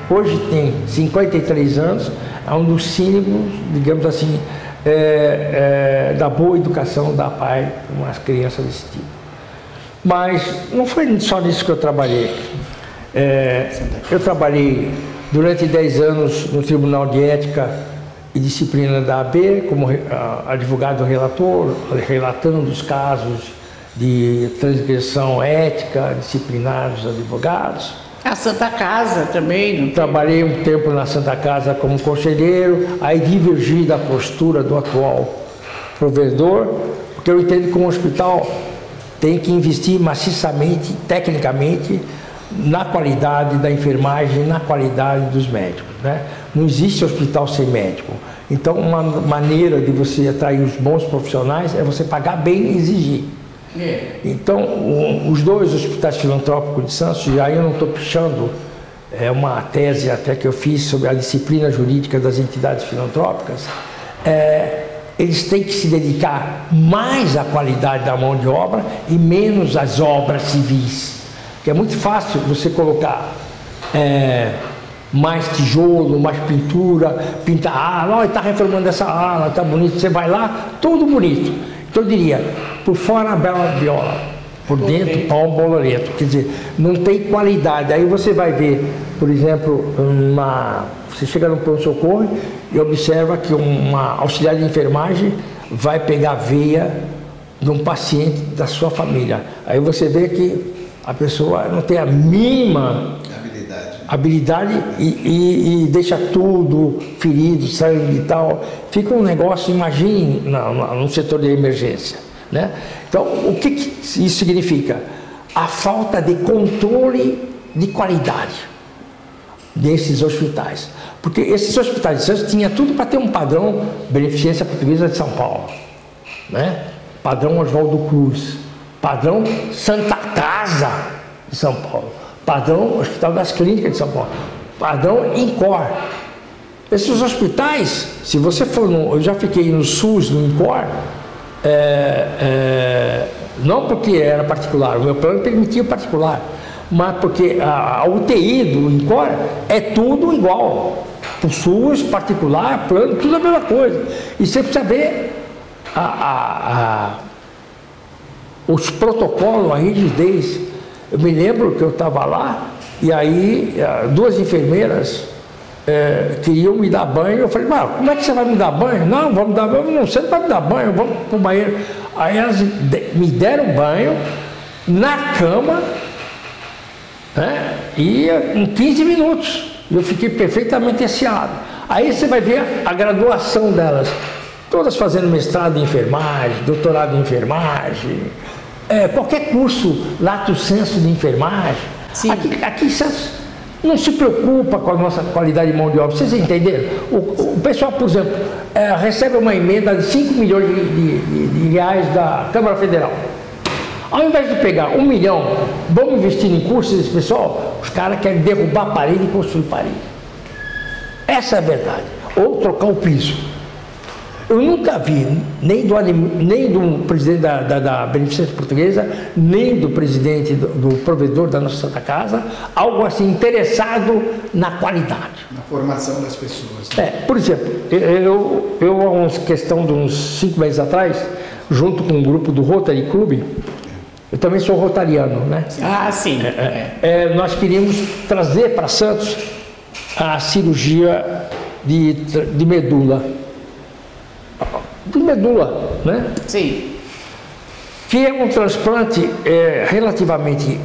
Hoje tem 53 anos, é um dos símbolos, digamos assim, da boa educação da PAI com as crianças desse tipo. Mas não foi só nisso que eu trabalhei. Eu trabalhei durante 10 anos no Tribunal de Ética e Disciplina da AB, como advogado relator, relatando os casos de transgressão ética, disciplinar dos advogados. A Santa Casa também, não? Trabalhei um tempo na Santa Casa como conselheiro, aí divergi da postura do atual provedor, porque eu entendo que um hospital tem que investir maciçamente, tecnicamente, na qualidade da enfermagem, na qualidade dos médicos, né? Não existe hospital sem médico. Então, uma maneira de você atrair os bons profissionais é você pagar bem e exigir. Então, os 2 hospitais filantrópicos de Santos, e aí eu não estou pichando, é uma tese até que eu fiz sobre a disciplina jurídica das entidades filantrópicas, eles têm que se dedicar mais à qualidade da mão de obra e menos às obras civis. Porque é muito fácil você colocar mais tijolo, mais pintura, pintar a ala, está reformando essa ala, está bonito, você vai lá, tudo bonito. Então eu diria, por fora a bela viola, por dentro pau boloreto, quer dizer, não tem qualidade. Aí você vai ver, por exemplo, você chega no pronto-socorro e observa que uma auxiliar de enfermagem vai pegar a veia de um paciente da sua família. Aí você vê que a pessoa não tem a mínima habilidade e deixa tudo ferido, sangue e tal. Fica um negócio, imagine, no setor de emergência, né? Então, o que isso significa? A falta de controle de qualidade desses hospitais. Porque esses hospitais de Santos tinham tudo para ter um padrão Beneficência Portuguesa de São Paulo, né? Padrão Oswaldo Cruz, padrão Santa Casa de São Paulo, padrão Hospital das Clínicas de São Paulo, padrão INCOR. Esses hospitais, se você for eu já fiquei no SUS, no INCOR, não porque era particular, o meu plano permitia o particular, mas porque a UTI do INCOR é tudo igual. O SUS, particular, plano, tudo a mesma coisa. E você precisa ver os protocolos, a rigidez. Eu me lembro que eu estava lá e aí 2 enfermeiras queriam me dar banho. Eu falei, mas como é que você vai me dar banho? Não, vamos dar banho. Não, você não vai me dar banho, vamos para o banheiro. Aí elas me deram banho na cama, né? E em 15 minutos. Eu fiquei perfeitamente asseado. Aí você vai ver a graduação delas. Todas fazendo mestrado em enfermagem, doutorado em enfermagem, qualquer curso lato sensu de enfermagem. Aqui em Santos não se preocupa com a nossa qualidade de mão de obra. Vocês entenderam? O pessoal, por exemplo, recebe uma emenda de 5 milhões de reais da Câmara Federal. Ao invés de pegar 1 milhão, vamos investir em cursos desse pessoal, os caras querem derrubar a parede e construir parede. Essa é a verdade. Ou trocar o piso. Eu nunca vi, nem do presidente da Beneficência Portuguesa, nem do presidente do provedor da nossa Santa Casa, algo assim interessado na qualidade. Na formação das pessoas. Né? Por exemplo, eu há uma questão de uns 5 meses atrás, junto com um grupo do Rotary Club, eu também sou rotariano, né? Ah, sim. Nós queríamos trazer para Santos a cirurgia de medula. De medula, né? Sim. Que é um transplante relativamente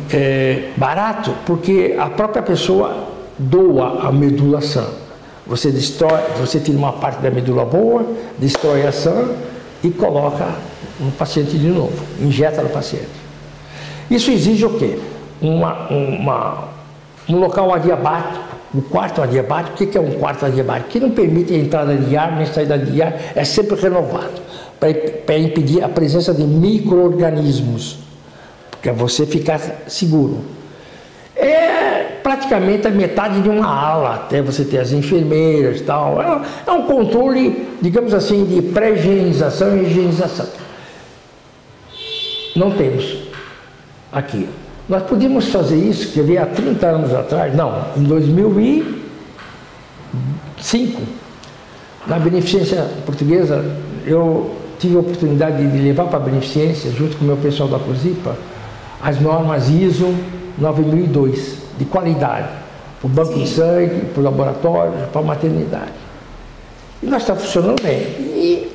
barato, porque a própria pessoa doa a medula sã. Você tira uma parte da medula boa, destrói a sã e coloca no paciente de novo, injeta no paciente. Isso exige o quê? Um local adiabático. Um quarto adiabático. O que é um quarto adiabático? Que não permite a entrada de ar nem saída de ar, é sempre renovado, para impedir a presença de micro-organismos, para você ficar seguro. É praticamente a metade de uma ala, até você ter as enfermeiras e tal. É um controle, digamos assim, de pré-higienização e higienização. Não temos aqui. Nós podíamos fazer isso, quer ver, há 30 anos atrás, não, em 2005, na Beneficência Portuguesa, eu tive a oportunidade de levar para a Beneficência, junto com o meu pessoal da COSIPA, as normas ISO 9002, de qualidade, para o banco de sangue, para o laboratório, para a maternidade. E nós estamos funcionando bem. E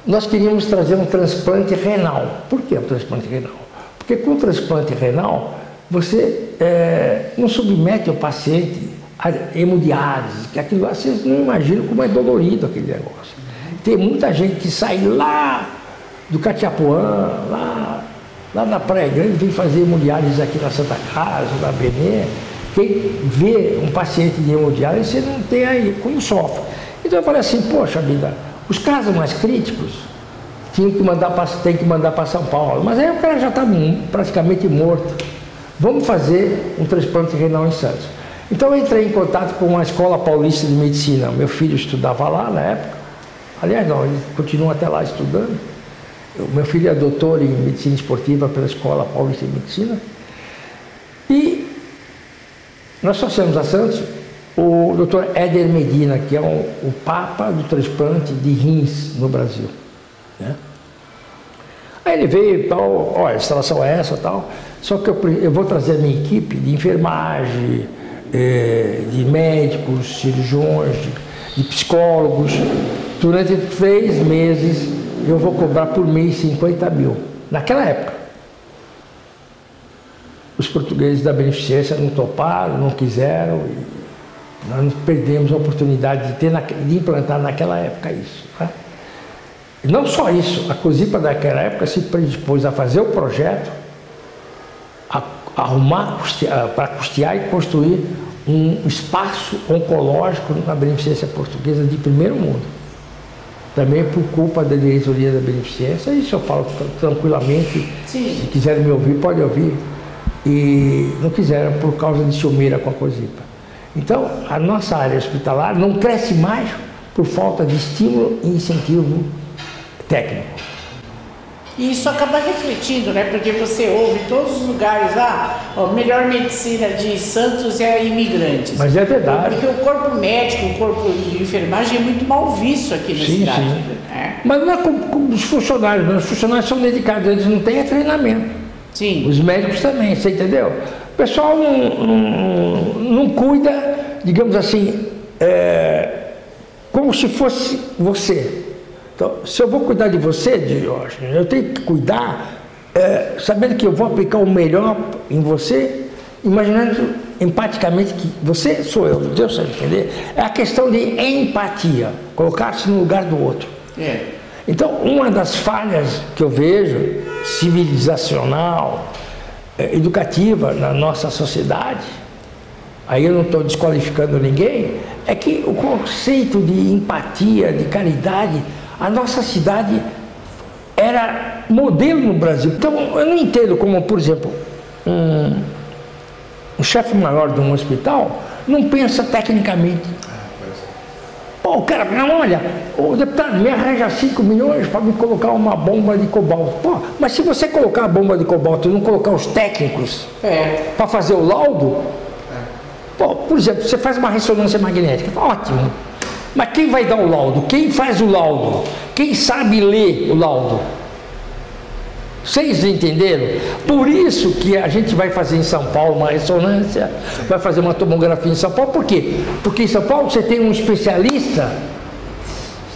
nós queríamos trazer um transplante renal. Por que um transplante renal? Porque com o transplante renal, você não submete o paciente a hemodiálise, que aquilo lá, vocês não imaginam como é dolorido aquele negócio. Tem muita gente que sai lá do Catiapuã, lá na Praia Grande, vem fazer hemodiálise aqui na Santa Casa, na Benê. Quem vê um paciente de hemodiálise, você não tem aí como sofre. Então eu falei assim, poxa vida, os casos mais críticos, tem que mandar para São Paulo, mas aí o cara já está praticamente morto. Vamos fazer um transplante renal em Santos. Então eu entrei em contato com a Escola Paulista de Medicina. Meu filho estudava lá na época. Aliás, não, ele continua até lá estudando. Meu filho é doutor em Medicina Esportiva pela Escola Paulista de Medicina. E nós trouxemos a Santos o Dr. Éder Medina, que é o papa do transplante de rins no Brasil. Né? Aí ele veio e tal, olha, a instalação é essa e tal, só que eu vou trazer a minha equipe de enfermagem, de médicos, cirurgiões, de psicólogos. Durante 3 meses eu vou cobrar por mês 50 mil. Naquela época, os portugueses da Beneficência não toparam, não quiseram, e nós perdemos a oportunidade de implantar naquela época isso. Né? E não só isso, a COSIPA daquela época se predispôs a fazer o projeto, a arrumar para custear e construir um espaço oncológico na Beneficência Portuguesa de primeiro mundo. Também por culpa da diretoria da Beneficência, isso eu falo tranquilamente. Sim. Se quiserem me ouvir, pode ouvir. E não quiseram por causa de ciumeira com a COSIPA. Então, a nossa área hospitalar não cresce mais por falta de estímulo e incentivo técnico. E isso acaba refletindo, né? Porque você ouve em todos os lugares, a melhor medicina de Santos é imigrantes. Mas é verdade. Porque o corpo médico, o corpo de enfermagem é muito mal visto aqui na cidade. Sim. Né? Mas não é como os funcionários, os funcionários são dedicados, eles não têm treinamento. Sim. Os médicos também, você entendeu? O pessoal não cuida, digamos assim, como se fosse você. Então, se eu vou cuidar de você, Diógenes, eu tenho que cuidar, sabendo que eu vou aplicar o melhor em você, imaginando empaticamente que você sou eu, Deus sabe entender? É a questão de empatia, colocar-se no lugar do outro. Então, uma das falhas que eu vejo, civilizacional, educativa na nossa sociedade, aí eu não estou desqualificando ninguém, é que o conceito de empatia, de caridade, a nossa cidade era modelo no Brasil. Então, eu não entendo como, por exemplo, um chefe maior de um hospital não pensa tecnicamente. O cara, não, olha, o deputado me arranja 5 milhões para me colocar uma bomba de cobalto. Pô, mas se você colocar a bomba de cobalto e não colocar os técnicos para fazer o laudo, pô, por exemplo, você faz uma ressonância magnética, ótimo. Mas quem vai dar o laudo? Quem faz o laudo? Quem sabe ler o laudo? Vocês entenderam? Por isso que a gente vai fazer em São Paulo uma ressonância, vai fazer uma tomografia em São Paulo. Por quê? Porque em São Paulo você tem um especialista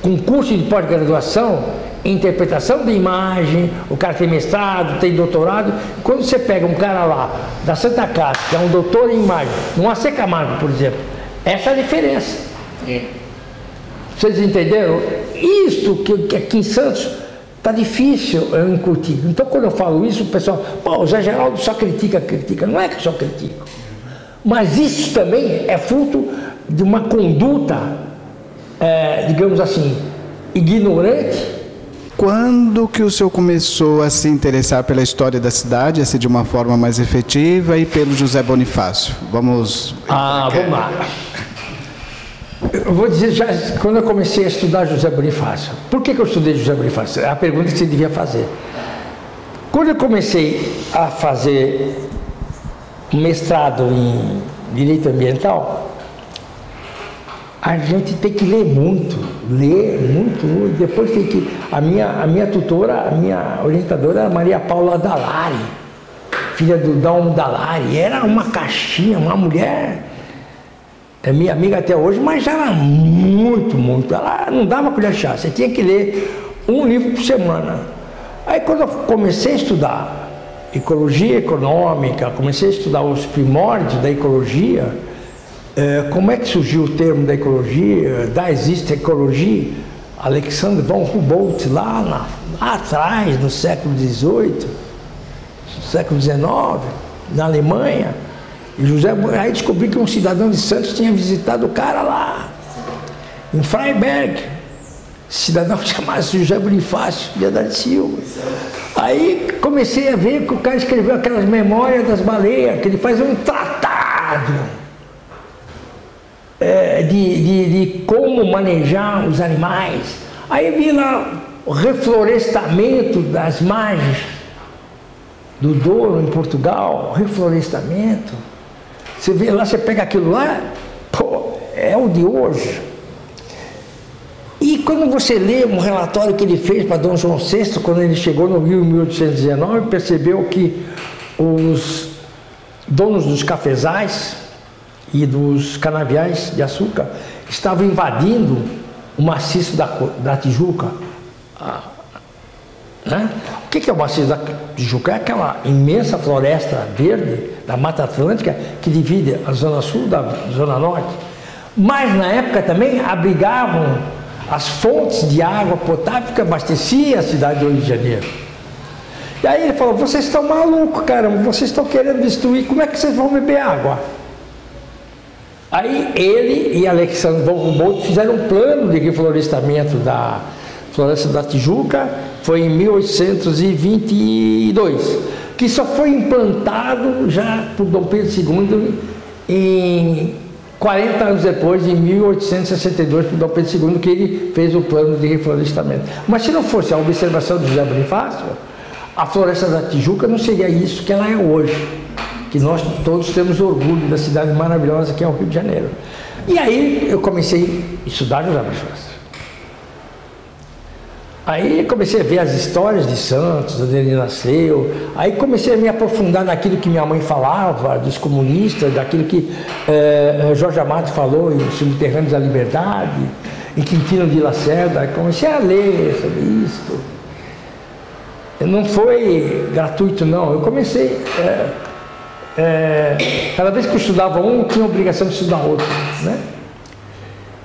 com curso de pós-graduação em interpretação de imagem, o cara tem mestrado, tem doutorado. Quando você pega um cara lá da Santa Casa, que é um doutor em imagem, um AC Camargo, por exemplo, essa é a diferença. Vocês entenderam? Isto que aqui em Santos está difícil eu incutir. Então, quando eu falo isso, o pessoal, pô, o Zé Geraldo só critica. Não é que eu só critico. Mas isso também é fruto de uma conduta, digamos assim, ignorante. Quando que o senhor começou a se interessar pela história da cidade, assim, de uma forma mais efetiva, e pelo José Bonifácio? Vamos lá. Eu vou dizer já, quando eu comecei a estudar José Bonifácio. Por que eu estudei José Bonifácio? É a pergunta que você devia fazer. Quando eu comecei a fazer mestrado em Direito Ambiental, a gente tem que ler muito. Depois tem que... A minha tutora, a minha orientadora era Maria Paula Dalari, filha do Dom Dalari. Era uma caixinha, uma mulher... É minha amiga até hoje, mas já era muito. Ela não dava colher de chá, você tinha que ler um livro por semana. Aí quando eu comecei a estudar ecologia econômica, comecei a estudar os primórdios da ecologia, como é que surgiu o termo da ecologia, da existe ecologia, Alexander von Humboldt lá atrás, no século XVIII, século XIX, na Alemanha. E aí descobri que um cidadão de Santos tinha visitado o cara lá, em Freiberg, cidadão chamado José Bonifácio de Haddad Silva. Aí comecei a ver que o cara escreveu aquelas memórias das baleias, que ele faz um tratado de como manejar os animais. Aí vi lá o reflorestamento das margens do Douro, em Portugal, reflorestamento. Você vê lá, você pega aquilo lá, pô, é o de hoje. E quando você lê um relatório que ele fez para Dom João VI, quando ele chegou no Rio em 1819, percebeu que os donos dos cafezais e dos canaviais de açúcar estavam invadindo o maciço da Tijuca. Né? O que é o maciço da Tijuca? É aquela imensa floresta verde da Mata Atlântica que divide a Zona Sul da Zona Norte. Mas na época também abrigavam as fontes de água potável que abastecia a cidade do Rio de Janeiro. E aí ele falou, vocês estão malucos, caramba, vocês estão querendo destruir, como é que vocês vão beber água? Aí ele e Alexander von Humboldt fizeram um plano de reflorestamento da Floresta da Tijuca, foi em 1822, que só foi implantado já por Dom Pedro II em 40 anos depois, em 1862, por Dom Pedro II, que ele fez o plano de reflorestamento. Mas se não fosse a observação de José Bonifácio, a Floresta da Tijuca não seria isso que ela é hoje, que nós todos temos orgulho da cidade maravilhosa que é o Rio de Janeiro. E aí eu comecei a estudar José Bonifácio. Aí comecei a ver as histórias de Santos, onde ele nasceu. Aí comecei a me aprofundar naquilo que minha mãe falava, dos comunistas, daquilo que Jorge Amado falou em Subterrâneos da Liberdade, em Quintino de Lacerda. Aí comecei a ler sobre isso. Não foi gratuito, não. Eu comecei... cada vez que eu estudava um, eu tinha a obrigação de estudar outro, né?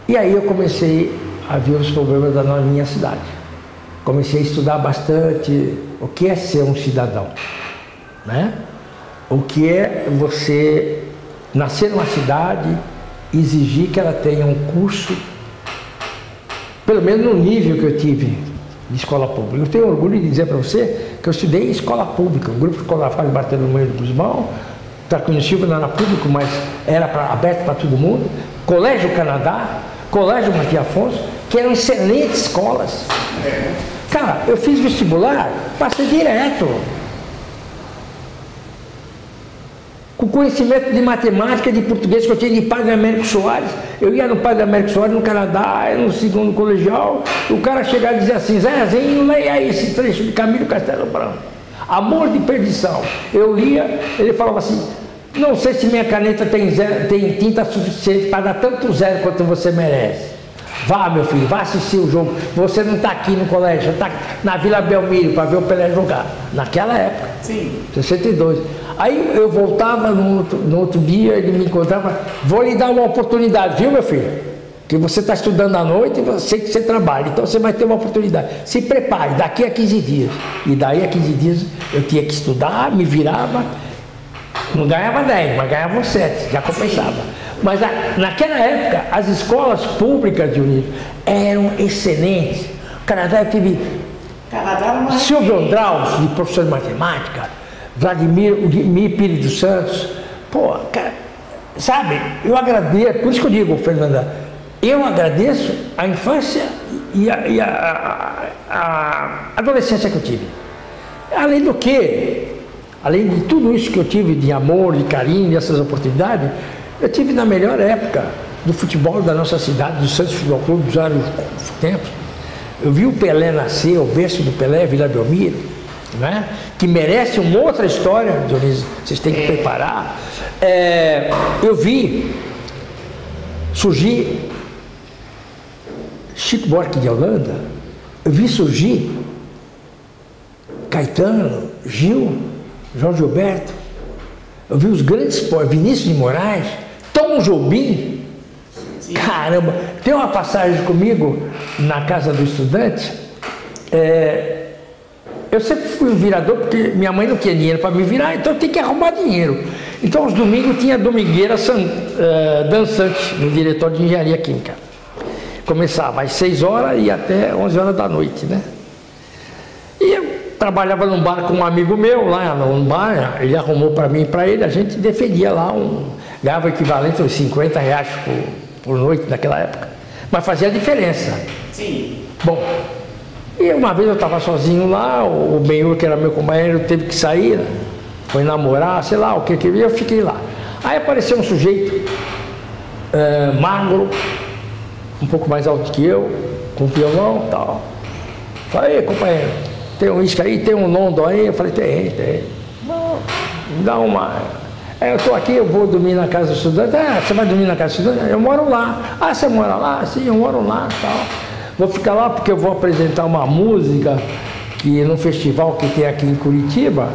E aí eu comecei a ver os problemas da minha cidade. Comecei a estudar bastante o que é ser um cidadão, né? O que é você nascer numa cidade, exigir que ela tenha um curso, pelo menos no nível que eu tive de escola pública. Eu tenho orgulho de dizer para você que eu estudei em escola pública, o Grupo Escolar Fábio Bartolomeu de Guzmão, Tarquínio Silva não era público, mas era aberto para todo mundo. Colégio Canadá, Colégio Matias Afonso, que eram excelentes escolas. Cara, eu fiz vestibular, passei direto. Com conhecimento de matemática, de português que eu tinha de Padre Américo Soares. Eu ia no Padre Américo Soares, no Canadá, no segundo colegial, o cara chegava e dizia assim, Zezinho, leia aí esse trecho de Camilo Castelo Branco. Amor de perdição. Eu lia, ele falava assim, não sei se minha caneta tem tinta suficiente para dar tanto zero quanto você merece. Vá, meu filho, vá assistir o jogo. Você não está aqui no colégio, está na Vila Belmiro para ver o Pelé jogar. Naquela época. Sim. 62. Aí eu voltava no outro dia, ele me encontrava, vou lhe dar uma oportunidade, viu, meu filho? Que você está estudando à noite e sei que você trabalha, então você vai ter uma oportunidade. Se prepare, daqui a 15 dias. E daí a 15 dias eu tinha que estudar, me virava, não ganhava 10, mas ganhava 7, já compensava. Mas naquela época, as escolas públicas de Unido eram excelentes. O Canadá, eu tive Silvio Andraus, de professor de matemática, Vladimir Pires dos Santos. Pô, cara, sabe, eu agradeço, por isso que eu digo, Fernanda, eu agradeço a infância e a adolescência que eu tive. Além do que, além de tudo isso que eu tive de amor, de carinho, dessas oportunidades, eu tive na melhor época do futebol da nossa cidade, do Santos Futebol Clube, dos vários tempos. Eu vi o Pelé nascer, o berço do Pelé, Vila Belmiro, né? Que merece uma outra história, Dionísio, vocês têm que preparar. Eu vi surgir Chico Buarque de Holanda, eu vi surgir Caetano, Gil, Jorge Gilberto, eu vi os grandes poetas, Vinícius de Moraes, Tom Jobim. Caramba, tem uma passagem comigo na casa do estudante. Eu sempre fui um virador porque minha mãe não tinha dinheiro para me virar, então eu tinha que arrumar dinheiro. Então aos domingos tinha domingueira dançante no diretório de engenharia química. Começava às 6 horas e até 11 horas da noite, né? E eu trabalhava num bar com um amigo meu lá no bar, ele arrumou para mim e para ele, a gente defendia lá, ganhava equivalente a uns 50 reais por noite naquela época. Mas fazia diferença. Sim. Bom, e uma vez eu estava sozinho lá, o Benhur, que era meu companheiro, teve que sair, né? Foi namorar, sei lá o que que eu fiquei lá. Aí apareceu um sujeito magro, um pouco mais alto que eu, com violão e tal. Falei, companheiro, tem um uísque aí, tem um London aí? Eu falei, tem. Bom, me dá uma. Eu estou aqui, eu vou dormir na casa do estudante. Você vai dormir na casa do estudante? Eu moro lá. Ah, você mora lá? Sim, eu moro lá e tal. Vou ficar lá porque eu vou apresentar uma música que num festival que tem aqui em Curitiba.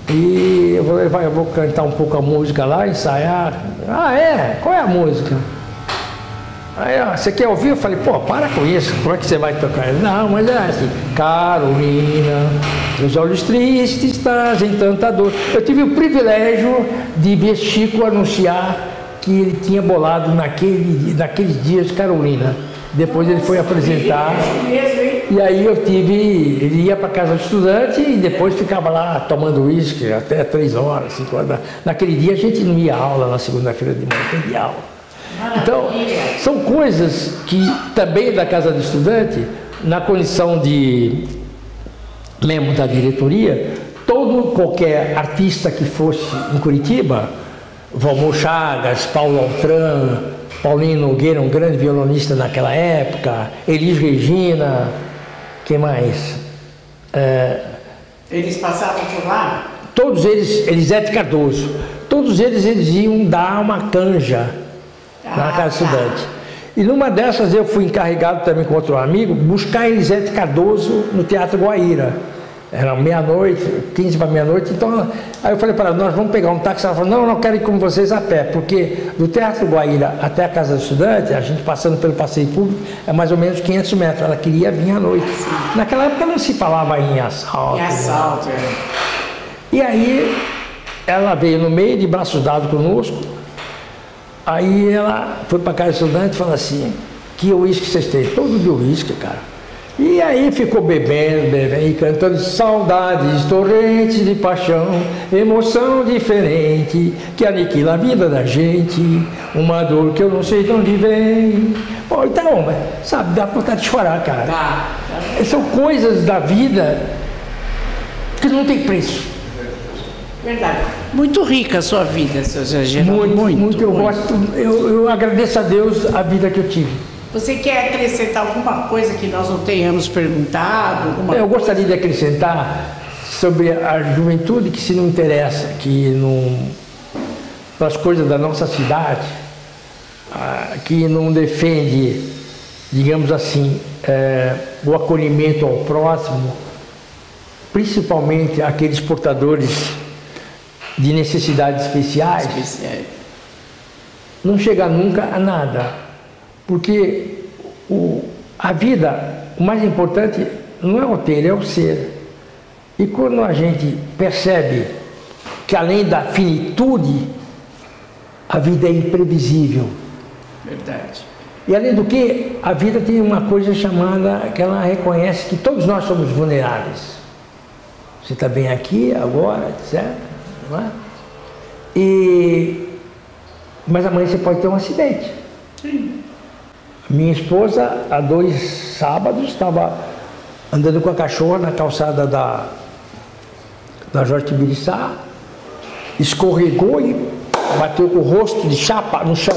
E eu vou cantar um pouco a música lá, ensaiar. Ah, é? Qual é a música? Aí, você quer ouvir? Eu falei, pô, para com isso, como é que você vai tocar? Não, mas é assim, Carolina, seus olhos tristes trazem tanta dor. Eu tive o privilégio de ver Chico anunciar que ele tinha bolado naqueles dias Carolina. Depois ele foi apresentar, e aí ele ia para casa do estudante e depois ficava lá tomando uísque até 3 horas, 5 horas. Naquele dia a gente não ia à aula, na segunda-feira de manhã, tem de aula. Então, são coisas que também da casa do estudante, na condição de membro da diretoria, qualquer artista que fosse em Curitiba, Valmor Chagas, Paulo Altran, Paulinho Nogueira, um grande violonista naquela época, Elis Regina, quem mais? Eles passavam por lá? Todos eles, Elisete Cardoso, todos eles iam dar uma canja na casa estudante. E numa dessas eu fui encarregado também com outro amigo, buscar Elisete Cardoso no Teatro Guaíra. Era meia-noite, 15 para meia-noite, então aí eu falei para ela, nós vamos pegar um táxi. Ela falou, não, eu não quero ir com vocês a pé, porque do Teatro Guaíra até a casa do estudante, a gente passando pelo passeio público, é mais ou menos 500 metros, ela queria vir à noite. Naquela época não se falava em assalto. Em assalto, E aí ela veio no meio, de braços dados conosco. Aí ela foi para casa do estudante e falou assim, que uísque vocês têm? Todo de uísque, cara. E aí ficou bebendo, bebendo e cantando saudades, torrentes de paixão, emoção diferente que aniquila a vida da gente, uma dor que eu não sei de onde vem. Pô, então, sabe, dá vontade de chorar, cara. São coisas da vida que não tem preço. Verdade. Muito rica a sua vida, seu Zé Geraldo. Muito. Eu agradeço a Deus a vida que eu tive. Você quer acrescentar alguma coisa que nós não tenhamos perguntado? Eu gostaria de acrescentar sobre a juventude que se não interessa, pelas coisas da nossa cidade, que não defende, digamos assim, o acolhimento ao próximo, principalmente aqueles portadores de necessidades especiais, não chega nunca a nada. Porque a vida, o mais importante não é o ter, é o ser. E quando a gente percebe que além da finitude, a vida é imprevisível. Verdade. E além do que, a vida tem uma coisa chamada, que ela reconhece que todos nós somos vulneráveis. Você está bem aqui, agora, etc. Não é? Mas amanhã você pode ter um acidente. Sim. Minha esposa, há 2 sábados, estava andando com a cachorra na calçada da Jorge Tibiriçá, escorregou e bateu com o rosto de chapa no chão.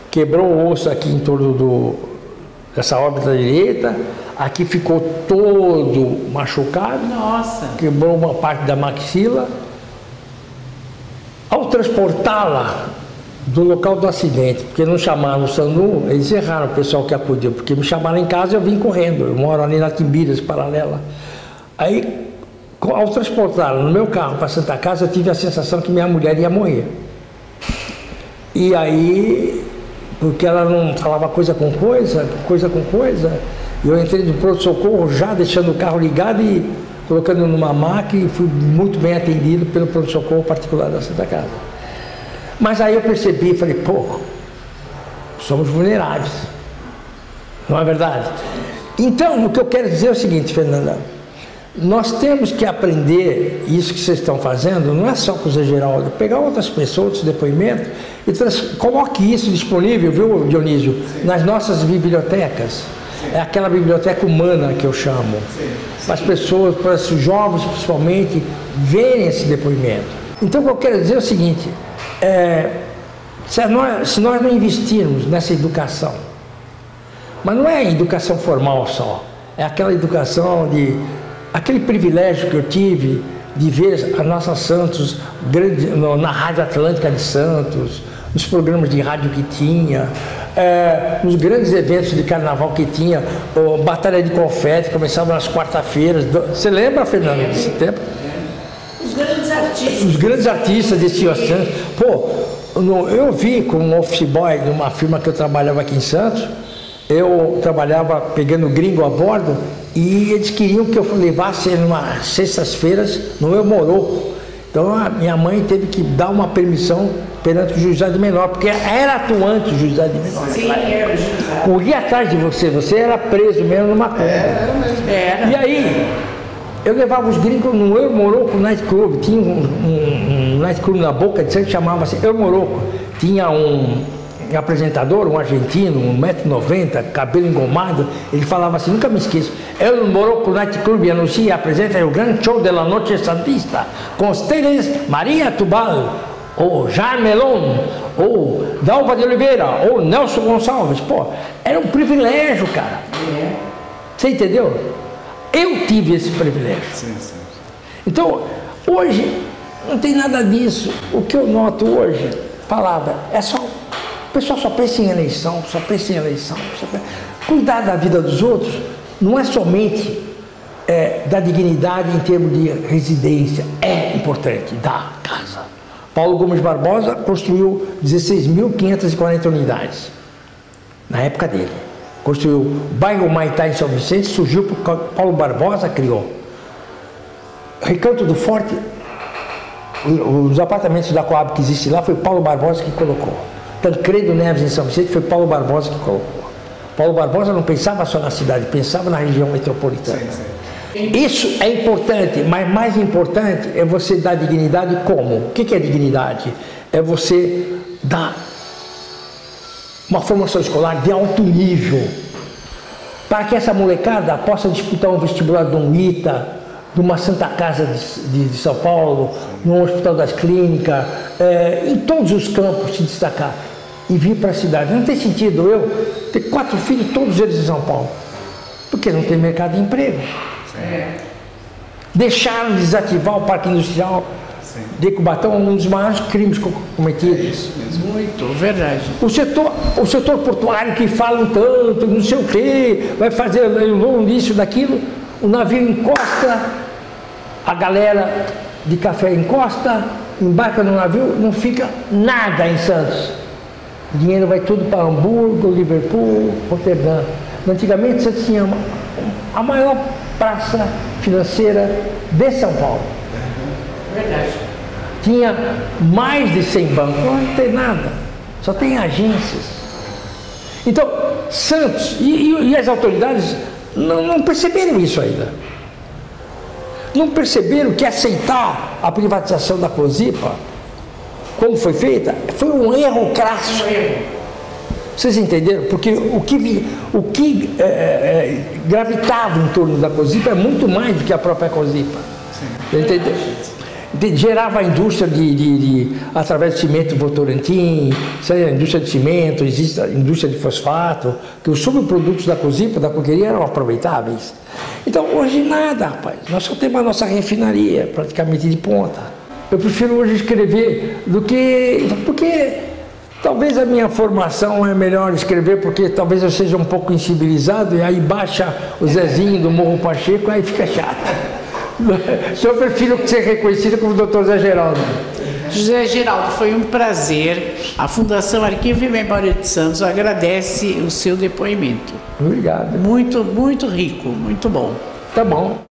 Quebrou o osso aqui em torno dessa órbita direita, aqui ficou todo machucado. Nossa! Quebrou uma parte da maxila. Ao transportá-la do local do acidente, porque não chamaram o SAMU, eles erraram o pessoal que acudiu, porque me chamaram em casa e eu vim correndo, eu moro ali na Timbiras, paralela. Aí, ao transportá-la no meu carro para Santa Casa, eu tive a sensação que minha mulher ia morrer. E aí, porque ela não falava coisa com coisa, eu entrei no pronto-socorro já deixando o carro ligado e colocando numa maca e fui muito bem atendido pelo pronto-socorro particular da Santa Casa. Mas aí eu percebi e falei, pô, somos vulneráveis, não é verdade? Então, o que eu quero dizer é o seguinte, Fernanda, nós temos que aprender isso que vocês estão fazendo, não é só com o Zé Geraldo, pegar outras pessoas, outros depoimentos, e coloque isso disponível, viu, Dionísio, nas nossas bibliotecas. É aquela biblioteca humana que eu chamo, para as pessoas, para os jovens principalmente, verem esse depoimento. Então, o que eu quero dizer é o seguinte, se nós não investirmos nessa educação, mas não é educação formal só, é aquela educação aquele privilégio que eu tive de ver a nossa Santos na Rádio Atlântica de Santos, nos programas de rádio que tinha, nos grandes eventos de carnaval que tinha, Batalha de Confete, começava nas quarta-feiras. Você lembra, Fernanda, desse tempo? Os grandes artistas desse Santos. Pô, eu vi como um office boy de uma firma que eu trabalhava aqui em Santos, eu trabalhava pegando gringo a bordo e eles queriam que eu levasse umas sextas-feiras no Eu Moroco. Então a minha mãe teve que dar uma permissão perante o juizado menor, porque era atuante o juizado menor. Sim, era o juizado. Corria atrás de você era preso mesmo numa conta. Era. E aí, eu levava os gringos no Eu Moroco Night Club, tinha um night club na Boca de Santos, chamava-se Eu Moroco. Tinha um apresentador, um argentino, 1,90 m, cabelo engomado, ele falava assim, nunca me esqueço, El Moroco Night Club anuncia e apresenta o grande show da Noche Santista, com os teles Maria Tubal, ou Jair Melon, ou Dalva de Oliveira, ou Nelson Gonçalves. Pô, era um privilégio, cara. Você entendeu? Eu tive esse privilégio. Sim. Então, hoje, não tem nada disso. O que eu noto hoje, palavra, é só... O pessoal só pensa em eleição, Cuidar da vida dos outros não é somente da dignidade em termos de residência, é importante, da casa. Paulo Gomes Barbosa construiu 16.540 unidades, na época dele. Construiu o bairro Maitá em São Vicente, surgiu porque Paulo Barbosa criou. Recanto do Forte, os apartamentos da Coab que existe lá, foi Paulo Barbosa que colocou. Tancredo Neves em São Vicente, foi Paulo Barbosa que colocou. Paulo Barbosa não pensava só na cidade, pensava na região metropolitana. Isso é importante, mas mais importante é você dar dignidade como? O que é dignidade? É você dar uma formação escolar de alto nível, para que essa molecada possa disputar um vestibular de um ITA, de uma Santa Casa de São Paulo, no Hospital das Clínicas, em todos os campos se destacar e vir para a cidade. Não tem sentido eu ter 4 filhos, todos eles em São Paulo, porque não tem mercado de emprego. Deixaram de desativar o Parque Industrial de Cubatão, um dos maiores crimes cometidos. Muito, verdade. O setor portuário que falam tanto, não sei o quê, vai fazer isso, daquilo, o navio encosta, a galera de café encosta, embarca no navio, não fica nada em Santos. O dinheiro vai tudo para Hamburgo, Liverpool, Roterdã. Antigamente você tinha a maior praça financeira de São Paulo. Verdade. Tinha mais de 100 bancos, não tem nada, só tem agências. Então, Santos e as autoridades não perceberam isso ainda. Não perceberam que aceitar a privatização da Cosipa, como foi feita, foi um erro crasso. Vocês entenderam? Porque o que gravitava em torno da Cosipa é muito mais do que a própria Cosipa. Entendeu? Gerava a indústria através de cimento Votorantim, a indústria de cimento, existe a indústria de fosfato, que os subprodutos da Cosipa, da coqueria, eram aproveitáveis. Então, hoje nada, rapaz. Nós só temos a nossa refinaria, praticamente de ponta. Eu prefiro hoje escrever do que... Porque talvez a minha formação é melhor escrever, porque talvez eu seja um pouco incivilizado, e aí baixa o Zezinho do Morro Pacheco, aí fica chato. Eu prefiro ser reconhecido como Dr. Zé Geraldo. José Geraldo, foi um prazer. A Fundação Arquivo e Memória de Santos agradece o seu depoimento. Obrigado. Muito, muito rico, muito bom. Tá bom.